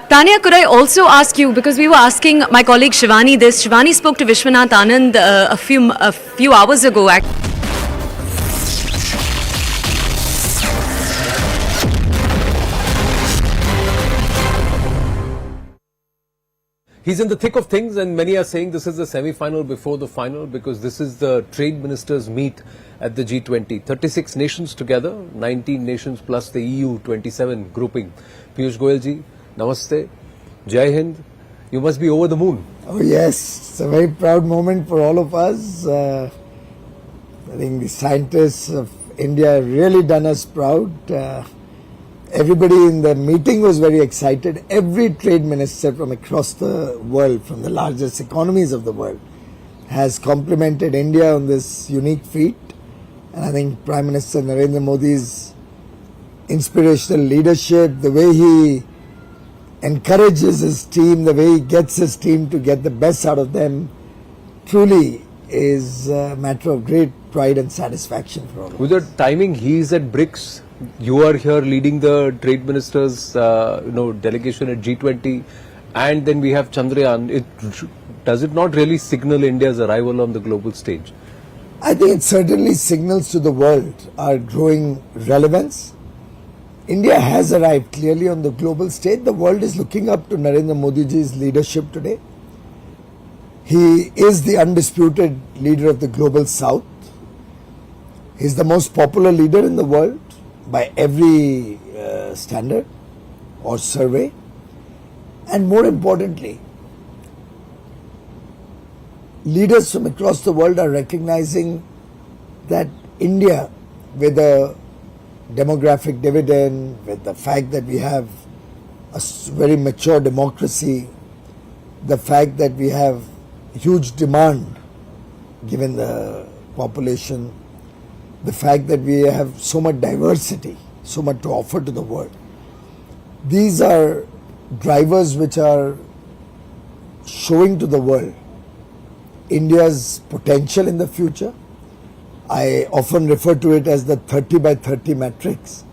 Speaker 9: Tanya, could I also ask you, because we were asking my colleague Shivani this. Shivani spoke to Vishwanath Anand a few hours ago.
Speaker 11: He's in the thick of things, and many are saying this is the semi-final before the final, because this is the trade ministers meet at the G20. 36 nations together, 19 nations plus the EU 27 grouping. Piyush Goyal ji, namaste, Jai Hind. You must be over the moon.
Speaker 12: Oh yes, it's a very proud moment for all of us. I think the scientists of India have really done us proud. Everybody in the meeting was very excited. Every trade minister from across the world, from the largest economies of the world, has complimented India on this unique feat. And I think Prime Minister Narendra Modi's inspirational leadership, the way he encourages his team, the way he gets his team to get the best out of them, truly is a matter of great pride and satisfaction for all of us.
Speaker 11: With the timing, he is at BRICS. You are here leading the trade ministers, delegation at G20, and then we have Chandrayaan. Does it not really signal India's arrival on the global stage?
Speaker 12: I think it certainly signals to the world our growing relevance. India has arrived clearly on the global stage. The world is looking up to Narendra Modi ji's leadership today. He is the undisputed leader of the global south. He is the most popular leader in the world by every standard or survey. And more importantly, leaders from across the world are recognizing that India, with a demographic dividend, with the fact that we have a very mature democracy, the fact that we have huge demand given the population, the fact that we have so much diversity, so much to offer to the world. These are drivers which are showing to the world India's potential in the future. I often refer to it as the 30 by 30 matrix.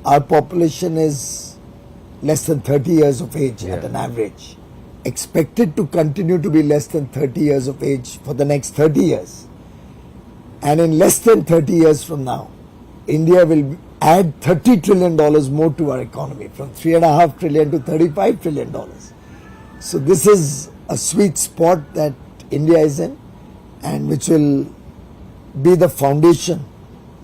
Speaker 12: Our population is less than 30 years of age at an average, expected to continue to be less than 30 years of age for the next 30 years. And in less than 30 years from now, India will add $30 trillion more to our economy, from $3.5 trillion to $35 trillion. So this is a sweet spot that India is in, and which will be the foundation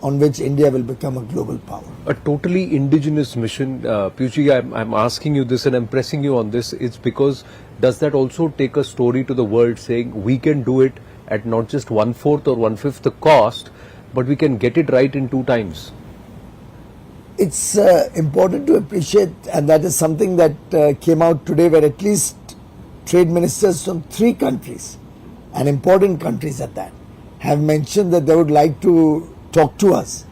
Speaker 12: on which India will become a global power.
Speaker 11: A totally indigenous mission. Piyush, I'm asking you this and I'm pressing you on this. It's because does that also take a story to the world saying we can do it at not just 1/4 or 1/5 the cost, but we can get it right in 2 times?
Speaker 12: It's important to appreciate, and that is something that came out today, where at least trade ministers from 3 countries, and important countries at that, have mentioned that they would like to talk to us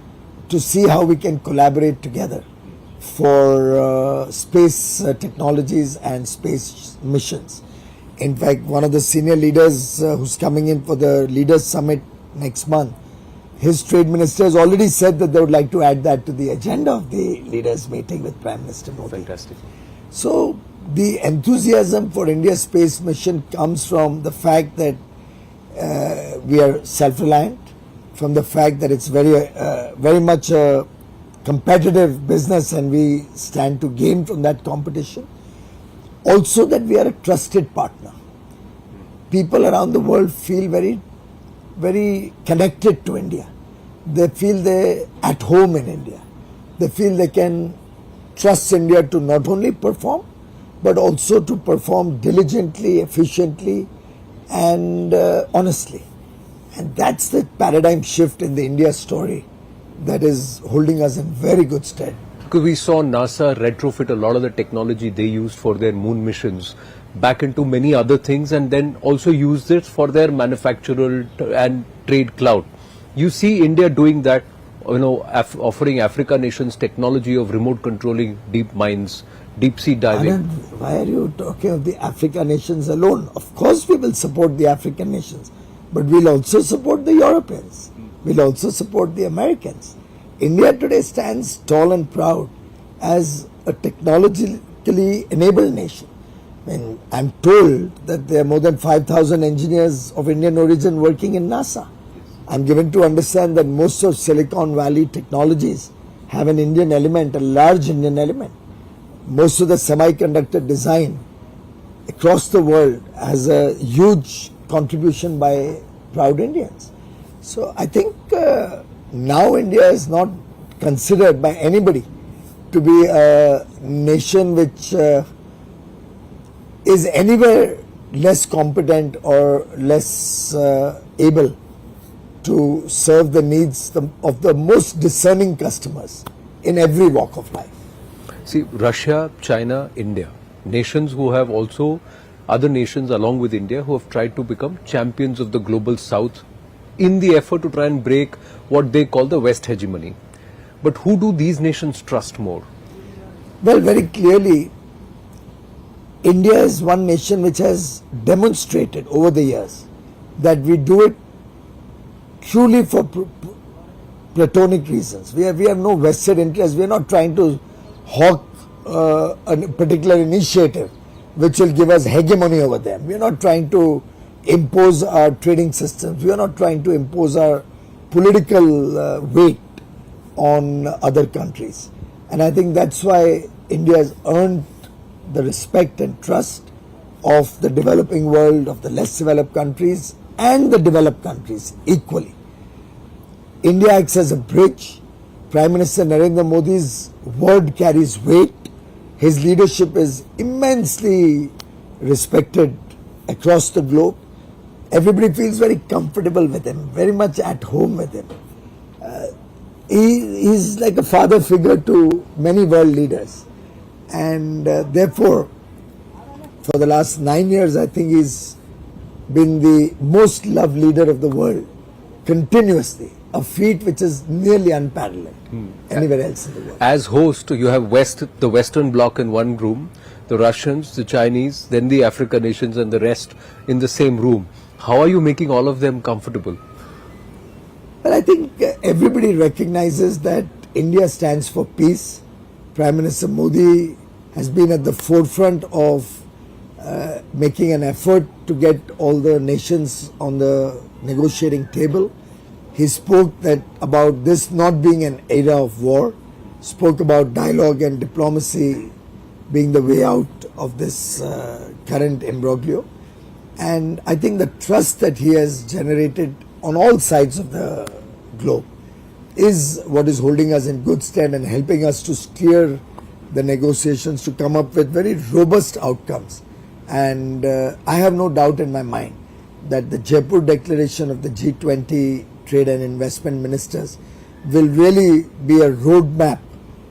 Speaker 12: to see how we can collaborate together for space technologies and space missions. In fact, one of the senior leaders who's coming in for the Leaders Summit next month, his trade minister has already said that they would like to add that to the agenda of the leaders meeting with Prime Minister Modi.
Speaker 11: Fantastic.
Speaker 12: So the enthusiasm for India's space mission comes from the fact that we are self-reliant, from the fact that it's very much a competitive business and we stand to gain from that competition. Also that we are a trusted partner. People around the world feel very, very connected to India. They feel they're at home in India. They feel they can trust India to not only perform, but also to perform diligently, efficiently, and honestly. And that's the paradigm shift in the India story that is holding us in very good stead.
Speaker 11: Because we saw NASA retrofit a lot of the technology they used for their moon missions back into many other things, and then also use it for their manufacturer and trade cloud. You see India doing that, offering Africa nations technology of remote controlling deep mines, deep sea diving.
Speaker 12: Anand, why are you talking of the Africa nations alone? Of course we will support the African nations, but we'll also support the Europeans. We'll also support the Americans. India today stands tall and proud as a technology technologically enabled nation. I mean, I'm told that there are more than 5,000 engineers of Indian origin working in NASA. I'm given to understand that most of Silicon Valley technologies have an Indian element, a large Indian element. Most of the semiconductor design across the world has a huge contribution by proud Indians. So I think now India is not considered by anybody to be a nation which is anywhere less competent or less able to serve the needs of the most discerning customers in every walk of life.
Speaker 11: See, Russia, China, India, nations who have also, other nations along with India who have tried to become champions of the global south in the effort to try and break what they call the West hegemony. But who do these nations trust more?
Speaker 12: Well, very clearly, India is one nation which has demonstrated over the years that we do it truly for platonic reasons. We have no vested interest. We are not trying to hawk a particular initiative which will give us hegemony over them. We are not trying to impose our trading systems. We are not trying to impose our political weight on other countries. And I think that's why India has earned the respect and trust of the developing world, of the less developed countries and the developed countries equally. India acts as a bridge. Prime Minister Narendra Modi's word carries weight. His leadership is immensely respected across the globe. Everybody feels very comfortable with him, very much at home with him. He's like a father figure to many world leaders. And therefore, for the last 9 years, I think he's been the most loved leader of the world continuously. A feat which is nearly unparalleled anywhere else in the world.
Speaker 11: As host, you have the Western Bloc in one room, the Russians, the Chinese, then the African nations and the rest in the same room. How are you making all of them comfortable?
Speaker 12: Well, I think everybody recognizes that India stands for peace. Prime Minister Modi has been at the forefront of making an effort to get all the nations on the negotiating table. He spoke about this not being an era of war, spoke about dialogue and diplomacy being the way out of this current imbroglio. And I think the trust that he has generated on all sides of the globe is what is holding us in good stead and helping us to steer the negotiations to come up with very robust outcomes. And I have no doubt in my mind that the Jaipur declaration of the G20 trade and investment ministers will really be a roadmap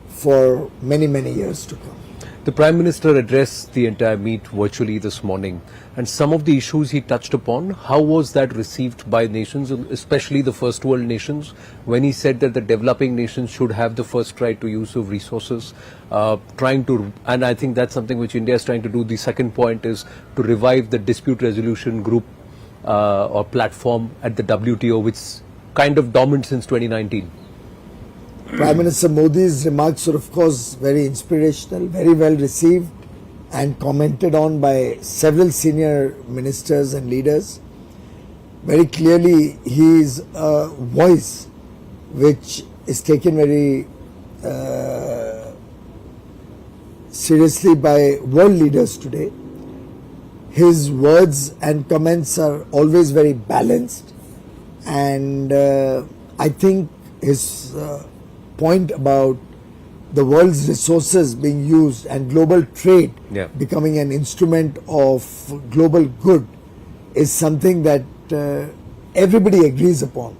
Speaker 12: for many, many years to come.
Speaker 11: The Prime Minister addressed the entire meet virtually this morning, and some of the issues he touched upon, how was that received by nations, especially the first world nations, when he said that the developing nations should have the first right to use of resources, and I think that's something which India is trying to do. The second point is to revive the dispute resolution group or platform at the WTO, which is kind of dormant since 2019.
Speaker 12: Prime Minister Modi's remarks were, of course, very inspirational, very well received and commented on by several senior ministers and leaders. Very clearly, he is a voice which is taken very seriously by world leaders today. His words and comments are always very balanced, and I think his point about the world's resources being used and global trade becoming an instrument of global good is something that everybody agrees upon.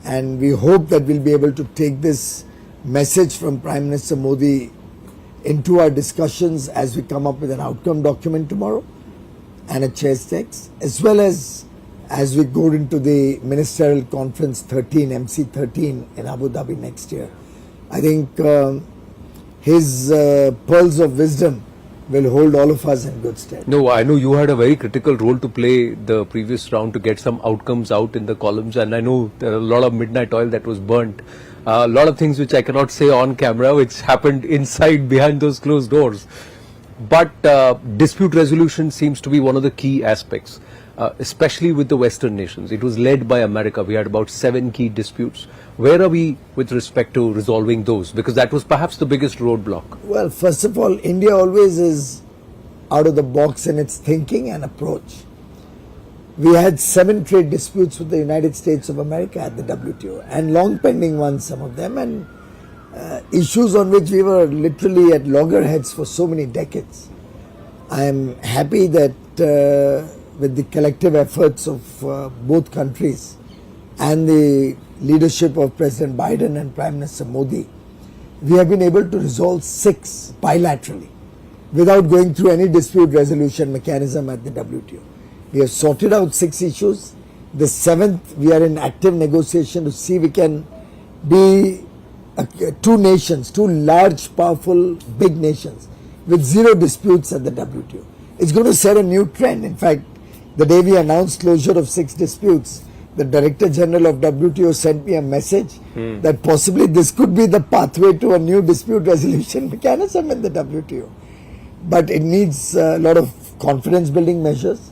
Speaker 12: And we hope that we'll be able to take this message from Prime Minister Modi into our discussions as we come up with an outcome document tomorrow and a chair's text, as well as we go into the Ministerial Conference 13, MC 13 in Abu Dhabi next year. I think his pearls of wisdom will hold all of us in good stead.
Speaker 11: No, I know you had a very critical role to play the previous round to get some outcomes out in the columns, and I know there are a lot of midnight oil that was burnt. A lot of things which I cannot say on camera, which happened inside behind those closed doors. but dispute resolution seems to be one of the key aspects, especially with the Western nations. It was led by America. We had about 7 key disputes. Where are we with respect to resolving those? Because that was perhaps the biggest roadblock.
Speaker 12: Well, first of all, India always is out of the box in its thinking and approach. We had 7 trade disputes with the United States of America at the WTO, and long pending ones, some of them, and issues on which we were literally at loggerheads for so many decades. I am happy that with the collective efforts of both countries and the leadership of President Biden and Prime Minister Modi, we have been able to resolve 6 bilaterally without going through any dispute resolution mechanism at the WTO. We have sorted out 6 issues. The 7th, we are in active negotiation to see we can be 2 nations, 2 large, powerful, big nations with 0 disputes at the WTO. It's going to set a new trend. In fact, the day we announced closure of 6 disputes, the Director General of WTO sent me a message that possibly this could be the pathway to a new dispute resolution mechanism in the WTO. But it needs a lot of confidence building measures.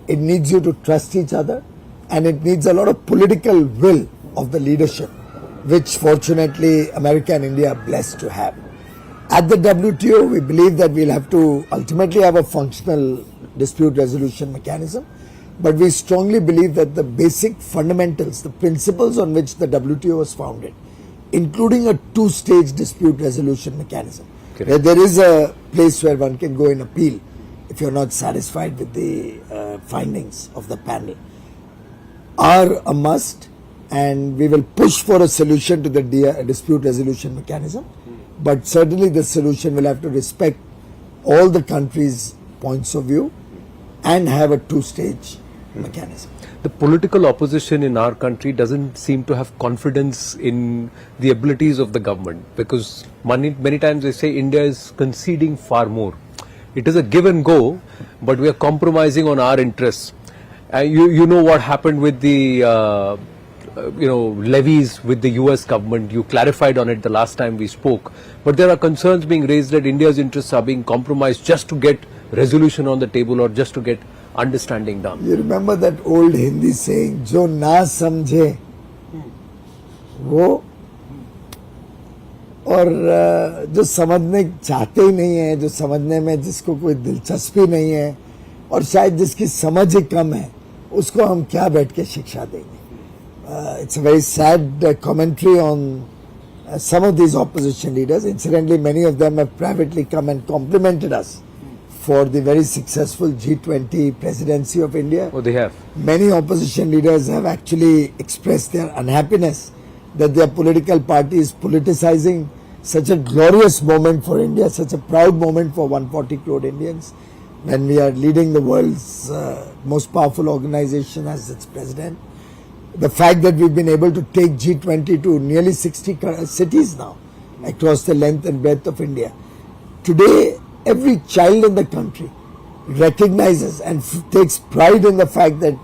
Speaker 12: It needs you to trust each other, and it needs a lot of political will of the leadership, which fortunately America and India are blessed to have. At the WTO, we believe that we'll have to ultimately have a functional dispute resolution mechanism, but we strongly believe that the basic fundamentals, the principles on which the WTO was founded, including a 2-stage dispute resolution mechanism, where there is a place where one can go and appeal if you're not satisfied with the findings of the panel, are a must, and we will push for a solution to the dispute resolution mechanism. But certainly the solution will have to respect all the countries' points of view and have a 2-stage mechanism.
Speaker 11: The political opposition in our country doesn't seem to have confidence in the abilities of the government, because many times they say India is conceding far more. It is a give and go, but we are compromising on our interests. You know what happened with the levies with the US government. You clarified on it the last time we spoke, but there are concerns being raised that India's interests are being compromised just to get resolution on the table or just to get understanding done.
Speaker 12: You remember that old Hindi saying, "Jo na samjhe, wo," और जो समझने चाहते ही नहीं है, जो समझने में जिसको कोई दिलचस्पी नहीं है, और शायद जिसकी समझ ही कम है, उसको हम क्या बैठ के शिक्षा देंगे. It's a very sad commentary on some of these opposition leaders. Incidentally, many of them have privately come and complimented us for the very successful G20 presidency of India.
Speaker 11: Oh, they have.
Speaker 12: Many opposition leaders have actually expressed their unhappiness that their political party is politicizing such a glorious moment for India, such a proud moment for 140 crore Indians, when we are leading the world's most powerful organization as its president. The fact that we've been able to take G20 to nearly 60 cities now across the length and breadth of India. Today, every child in the country recognizes and takes pride in the fact that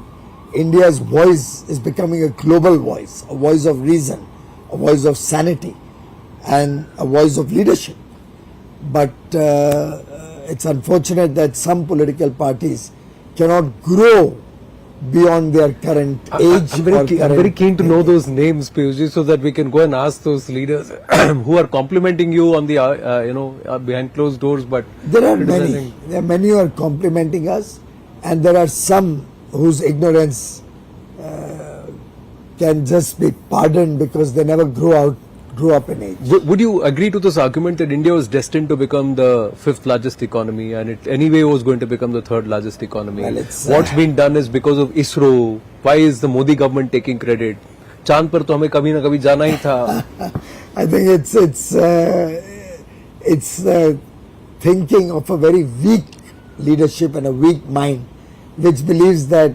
Speaker 12: India's voice is becoming a global voice, a voice of reason, a voice of sanity, and a voice of leadership. But it's unfortunate that some political parties cannot grow beyond their current age.
Speaker 11: I'm very keen to know those names, Piyush, so that we can go and ask those leaders who are complimenting you on the behind closed doors. But
Speaker 12: there are many. There are many who are complimenting us, and there are some whose ignorance can just be pardoned because they never grew up in age.
Speaker 11: Would you agree to this argument that India was destined to become the 5th largest economy, and it anyway was going to become the 3rd largest economy?
Speaker 12: Well, it's,
Speaker 11: what's been done is because of ISRO. Why is the Modi government taking credit? चांद पर तो हमें कभी ना कभी जाना ही था.
Speaker 12: I think it's thinking of a very weak leadership and a weak mind, which believes that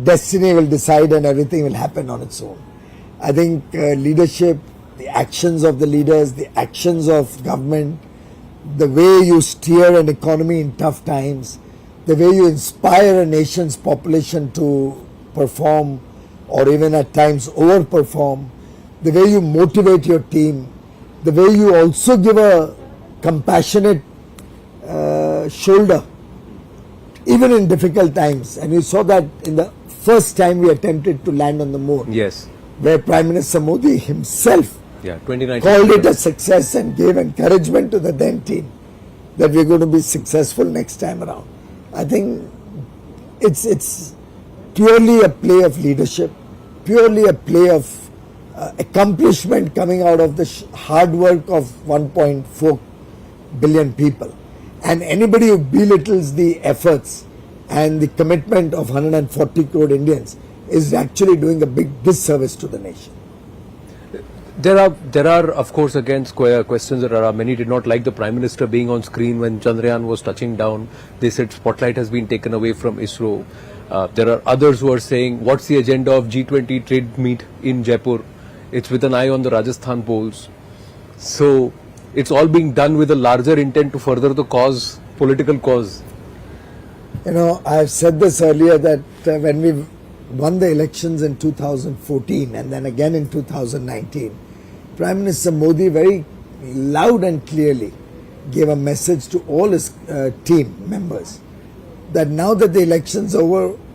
Speaker 12: destiny will decide and everything will happen on its own. I think leadership, the actions of the leaders, the actions of government, the way you steer an economy in tough times, the way you inspire a nation's population to perform or even at times overperform, the way you motivate your team, the way you also give a compassionate shoulder, even in difficult times. And you saw that in the first time we attempted to land on the moon.
Speaker 11: Yes.
Speaker 12: Where Prime Minister Modi himself
Speaker 11: 2019
Speaker 12: called it a success and gave encouragement to the then team that we're going to be successful next time around. I think it's purely a play of leadership, purely a play of accomplishment coming out of the hard work of 1.4 billion people. And anybody who belittles the efforts and the commitment of 140 crore Indians is actually doing a big disservice to the nation.
Speaker 11: There are of course again questions that are many did not like the Prime Minister being on screen when Chandrayaan was touching down. They said spotlight has been taken away from ISRO. There are others who are saying what's the agenda of G20 trade meet in Jaipur? It's with an eye on the Rajasthan polls. So it's all being done with a larger intent to further the cause, political cause.
Speaker 12: You know, I've said this earlier that when we won the elections in 2014 and then again in 2019, Prime Minister Modi very loud and clearly gave a message to all his team members that now that the elections are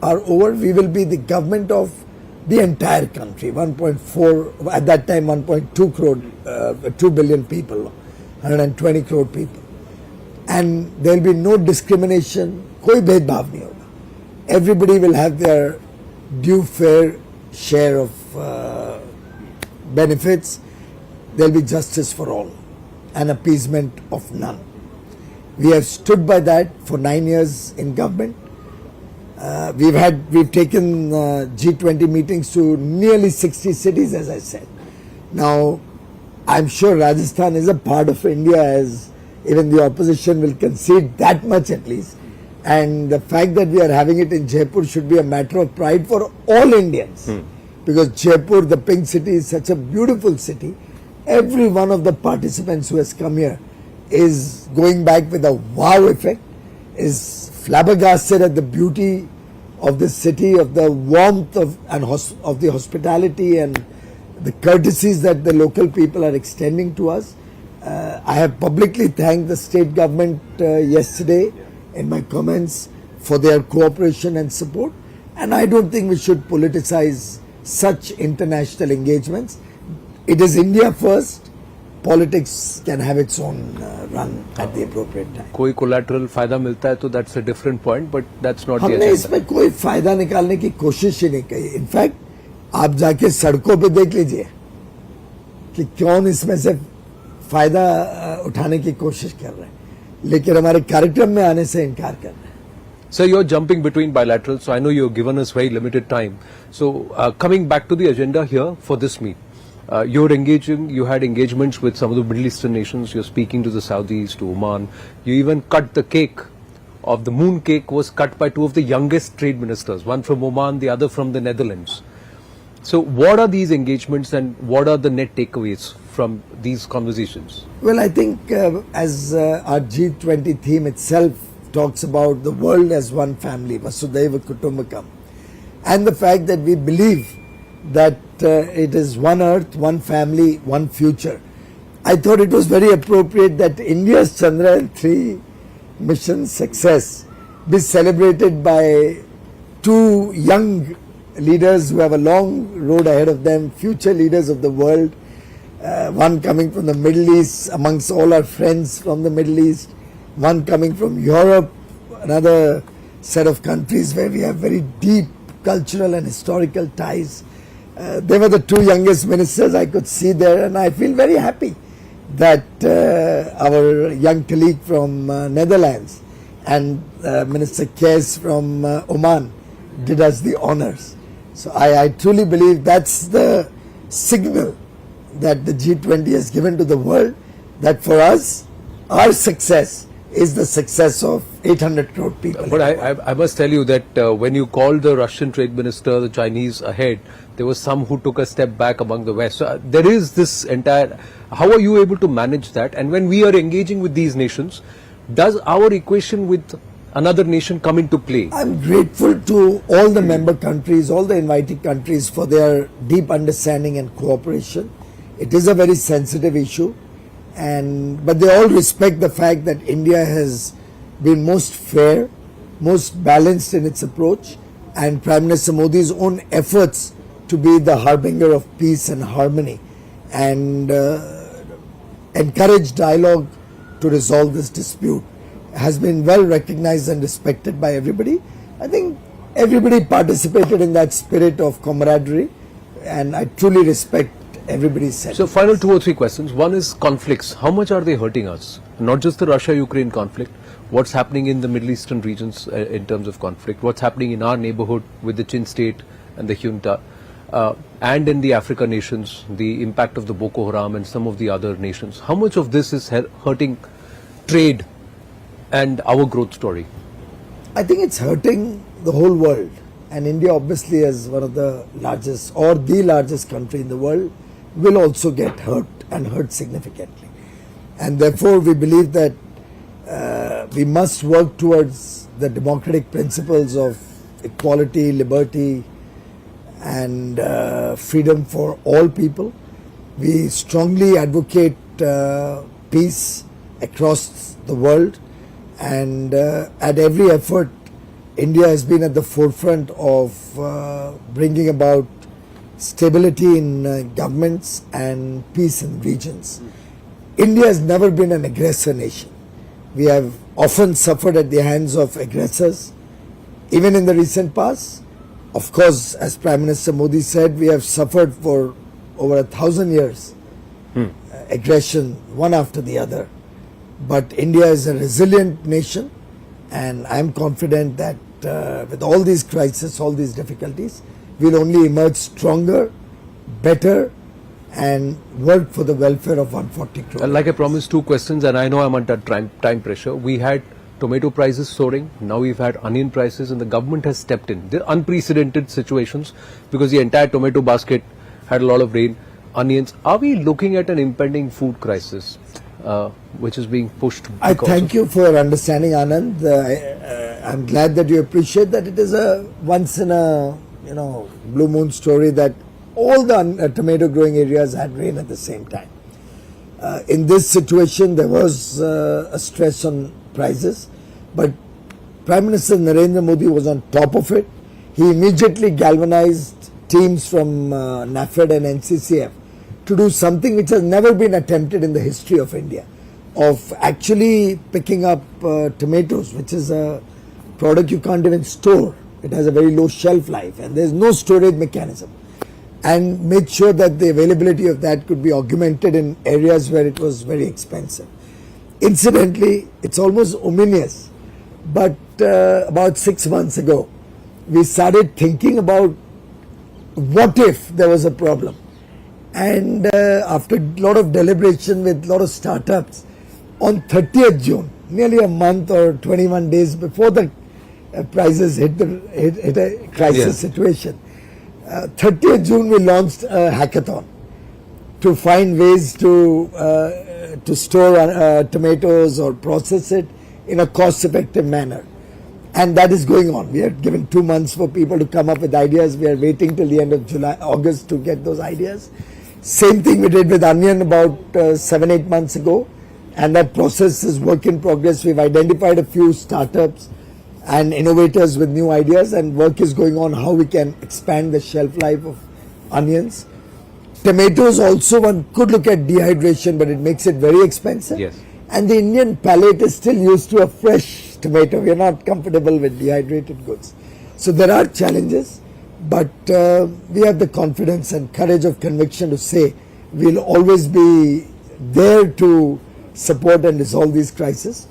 Speaker 12: over, we will be the government of the entire country, 1.4, at that time 1.2 crore, 2 billion people, 120 crore people. And there will be no discrimination, koi bhedbhav nahi hoga. Everybody will have their due fair share of benefits. There will be justice for all and appeasement of none. We have stood by that for 9 years in government. We've taken G20 meetings to nearly 60 cities, as I said. Now, I'm sure Rajasthan is a part of India, as even the opposition will concede that much at least. And the fact that we are having it in Jaipur should be a matter of pride for all Indians. Because Jaipur, the pink city, is such a beautiful city. Every one of the participants who has come here is going back with a wow effect, is flabbergasted at the beauty of this city, of the warmth of the hospitality and the courtesies that the local people are extending to us. I have publicly thanked the state government yesterday in my comments for their cooperation and support, and I don't think we should politicize such international engagements. It is India first. Politics can have its own run at the appropriate time.
Speaker 11: कोई collateral फायदा मिलता है तो that's a different point, but that's not the
Speaker 12: हमने
Speaker 11: agenda.
Speaker 12: इसमें कोई फायदा निकालने की कोशिश ही नहीं की. इनफैक्ट आप जाके सड़कों पे देख लीजिए कि कौन इसमें से फायदा उठाने की कोशिश कर रहे हैं, लेकिन हमारे कार्यक्रम में आने से इनकार कर रहे हैं.
Speaker 11: So you're jumping between bilaterals, so I know you've given us very limited time. So coming back to the agenda here for this meet, you had engagements with some of the Middle Eastern nations, you're speaking to the Saudis, to Oman, you even cut the cake of the moon cake was cut by two of the youngest trade ministers, one from Oman, the other from the Netherlands. So what are these engagements and what are the net takeaways from these conversations?
Speaker 12: Well, I think as our G20 theme itself talks about the world as one family, Vasudhaiva Kutumbakam, and the fact that we believe that it is one earth, one family, one future. I thought it was very appropriate that India's Chandrayaan-3 mission success be celebrated by two young leaders who have a long road ahead of them, future leaders of the world, one coming from the Middle East amongst all our friends from the Middle East, one coming from Europe, another set of countries where we have very deep cultural and historical ties. They were the two youngest ministers I could see there, and I feel very happy that our young colleague from Netherlands and Minister Kees from Oman did us the honors. So I truly believe that's the signal that the G20 has given to the world, that for us, our success is the success of 800 crore people.
Speaker 11: But I must tell you that when you called the Russian trade minister, the Chinese ahead, there was some who took a step back among the West. So there is this entire, how are you able to manage that? And when we are engaging with these nations, does our equation with another nation come into play?
Speaker 12: I'm grateful to all the member countries, all the invited countries for their deep understanding and cooperation. It is a very sensitive issue, but they all respect the fact that India has been most fair, most balanced in its approach, and Prime Minister Modi's own efforts to be the harbinger of peace and harmony and encourage dialogue to resolve this dispute has been well recognized and respected by everybody. I think everybody participated in that spirit of camaraderie, and I truly respect everybody's sense.
Speaker 11: So final 2 or 3 questions. One is conflicts. How much are they hurting us? Not just the Russia-Ukraine conflict. What's happening in the Middle Eastern regions in terms of conflict? What's happening in our neighborhood with the Chin state and the junta? And in the Africa nations, the impact of the Boko Haram and some of the other nations. How much of this is hurting trade and our growth story?
Speaker 12: I think it's hurting the whole world, and India obviously as one of the largest or the largest country in the world will also get hurt and hurt significantly. And therefore we believe that we must work towards the democratic principles of equality, liberty and freedom for all people. We strongly advocate peace across the world, and at every effort India has been at the forefront of bringing about stability in governments and peace in regions. India has never been an aggressor nation. We have often suffered at the hands of aggressors, even in the recent past. Of course, as Prime Minister Modi said, we have suffered for over 1,000 years aggression one after the other. But India is a resilient nation, and I am confident that with all these crises, all these difficulties, we will only emerge stronger, better, and work for the welfare of 140 crore.
Speaker 11: Like I promised, 2 questions, and I know I'm under time pressure. We had tomato prices soaring. Now we've had onion prices, and the government has stepped in. They're unprecedented situations because the entire tomato basket had a lot of rain. Onions. Are we looking at an impending food crisis, which is being pushed?
Speaker 12: I thank you for understanding, Anand. I'm glad that you appreciate that it is a once in a blue moon story that all the tomato growing areas had rain at the same time. In this situation, there was a stress on prices, but Prime Minister Narendra Modi was on top of it. He immediately galvanized teams from NAFED and NCCF to do something which has never been attempted in the history of India, of actually picking up tomatoes, which is a product you can't even store. It has a very low shelf life and there is no storage mechanism, and made sure that the availability of that could be augmented in areas where it was very expensive. Incidentally, it's almost ominous, but about 6 months ago, we started thinking about what if there was a problem. And after a lot of deliberation with a lot of startups, on 30th June, nearly a month or 21 days before the prices hit a crisis situation, 30th June we launched a hackathon to find ways to store tomatoes or process it in a cost-effective manner. And that is going on. We have given 2 months for people to come up with ideas. We are waiting till the end of August to get those ideas. Same thing we did with onion about 7-8 months ago, and that process is work in progress. We've identified a few startups and innovators with new ideas, and work is going on how we can expand the shelf life of onions. Tomatoes also, one could look at dehydration, but it makes it very expensive.
Speaker 11: Yes.
Speaker 12: And the Indian palate is still used to a fresh tomato. We are not comfortable with dehydrated goods. So there are challenges, but we have the confidence and courage of conviction to say we'll always be there to support and resolve these crises.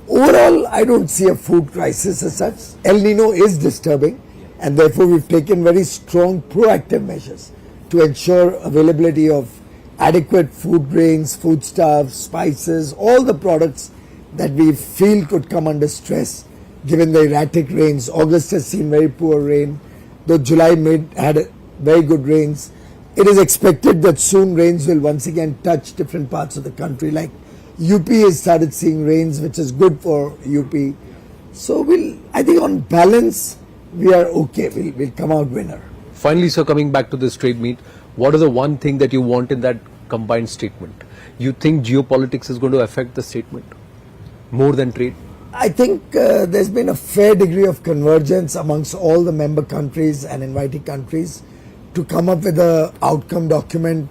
Speaker 12: Overall, I don't see a food crisis as such. El Nino is disturbing, and therefore we've taken very strong proactive measures to ensure availability of adequate food grains, foodstuffs, spices, all the products that we feel could come under stress given the erratic rains. August has seen very poor rain, though July had very good rains. It is expected that soon rains will once again touch different parts of the country, like UP has started seeing rains, which is good for UP. So I think on balance, we are okay. We'll come out winner.
Speaker 11: Finally, sir, coming back to this trade meet, what is the one thing that you want in that combined statement? You think geopolitics is going to affect the statement more than trade?
Speaker 12: I think there's been a fair degree of convergence amongst all the member countries and inviting countries to come up with an outcome document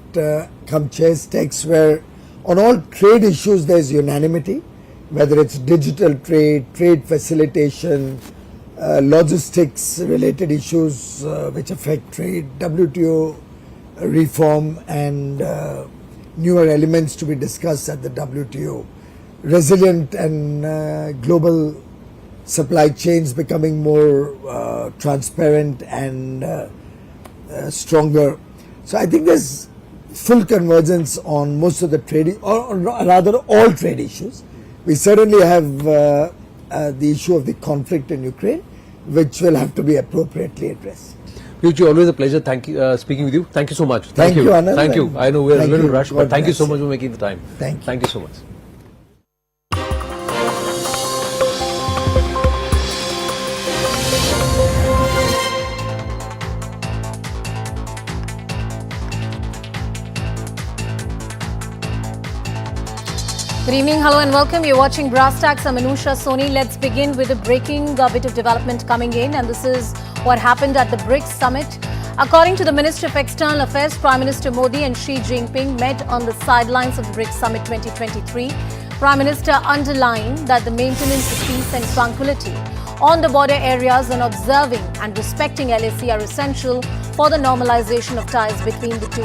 Speaker 12: come chair's text where on all trade issues there's unanimity, whether it's digital trade, trade facilitation, logistics related issues which affect trade, WTO reform and newer elements to be discussed at the WTO. Resilient and global supply chains becoming more transparent and stronger. So I think there's full convergence on most of the trade, or rather all trade issues. We certainly have the issue of the conflict in Ukraine, which will have to be appropriately addressed.
Speaker 11: Piyush, always a pleasure. Thank you, speaking with you. Thank you so much.
Speaker 12: Thank you, Anand.
Speaker 11: Thank you. I know we're a little rushed, but
Speaker 12: God
Speaker 11: thank you
Speaker 12: bless
Speaker 11: so much for making the time.
Speaker 12: Thank you.
Speaker 11: Thank you so much.
Speaker 13: Good evening, hello and welcome. You're watching Brass Tacks. I'm Anusha Soni. Let's begin with a breaking bit of development coming in, and this is what happened at the BRICS summit. According to the Minister of External Affairs, Prime Minister Modi and Xi Jinping met on the sidelines of the BRICS Summit 2023. Prime Minister underlined that the maintenance of peace and tranquility on the border areas and observing and respecting LAC are essential for the normalization of ties between the two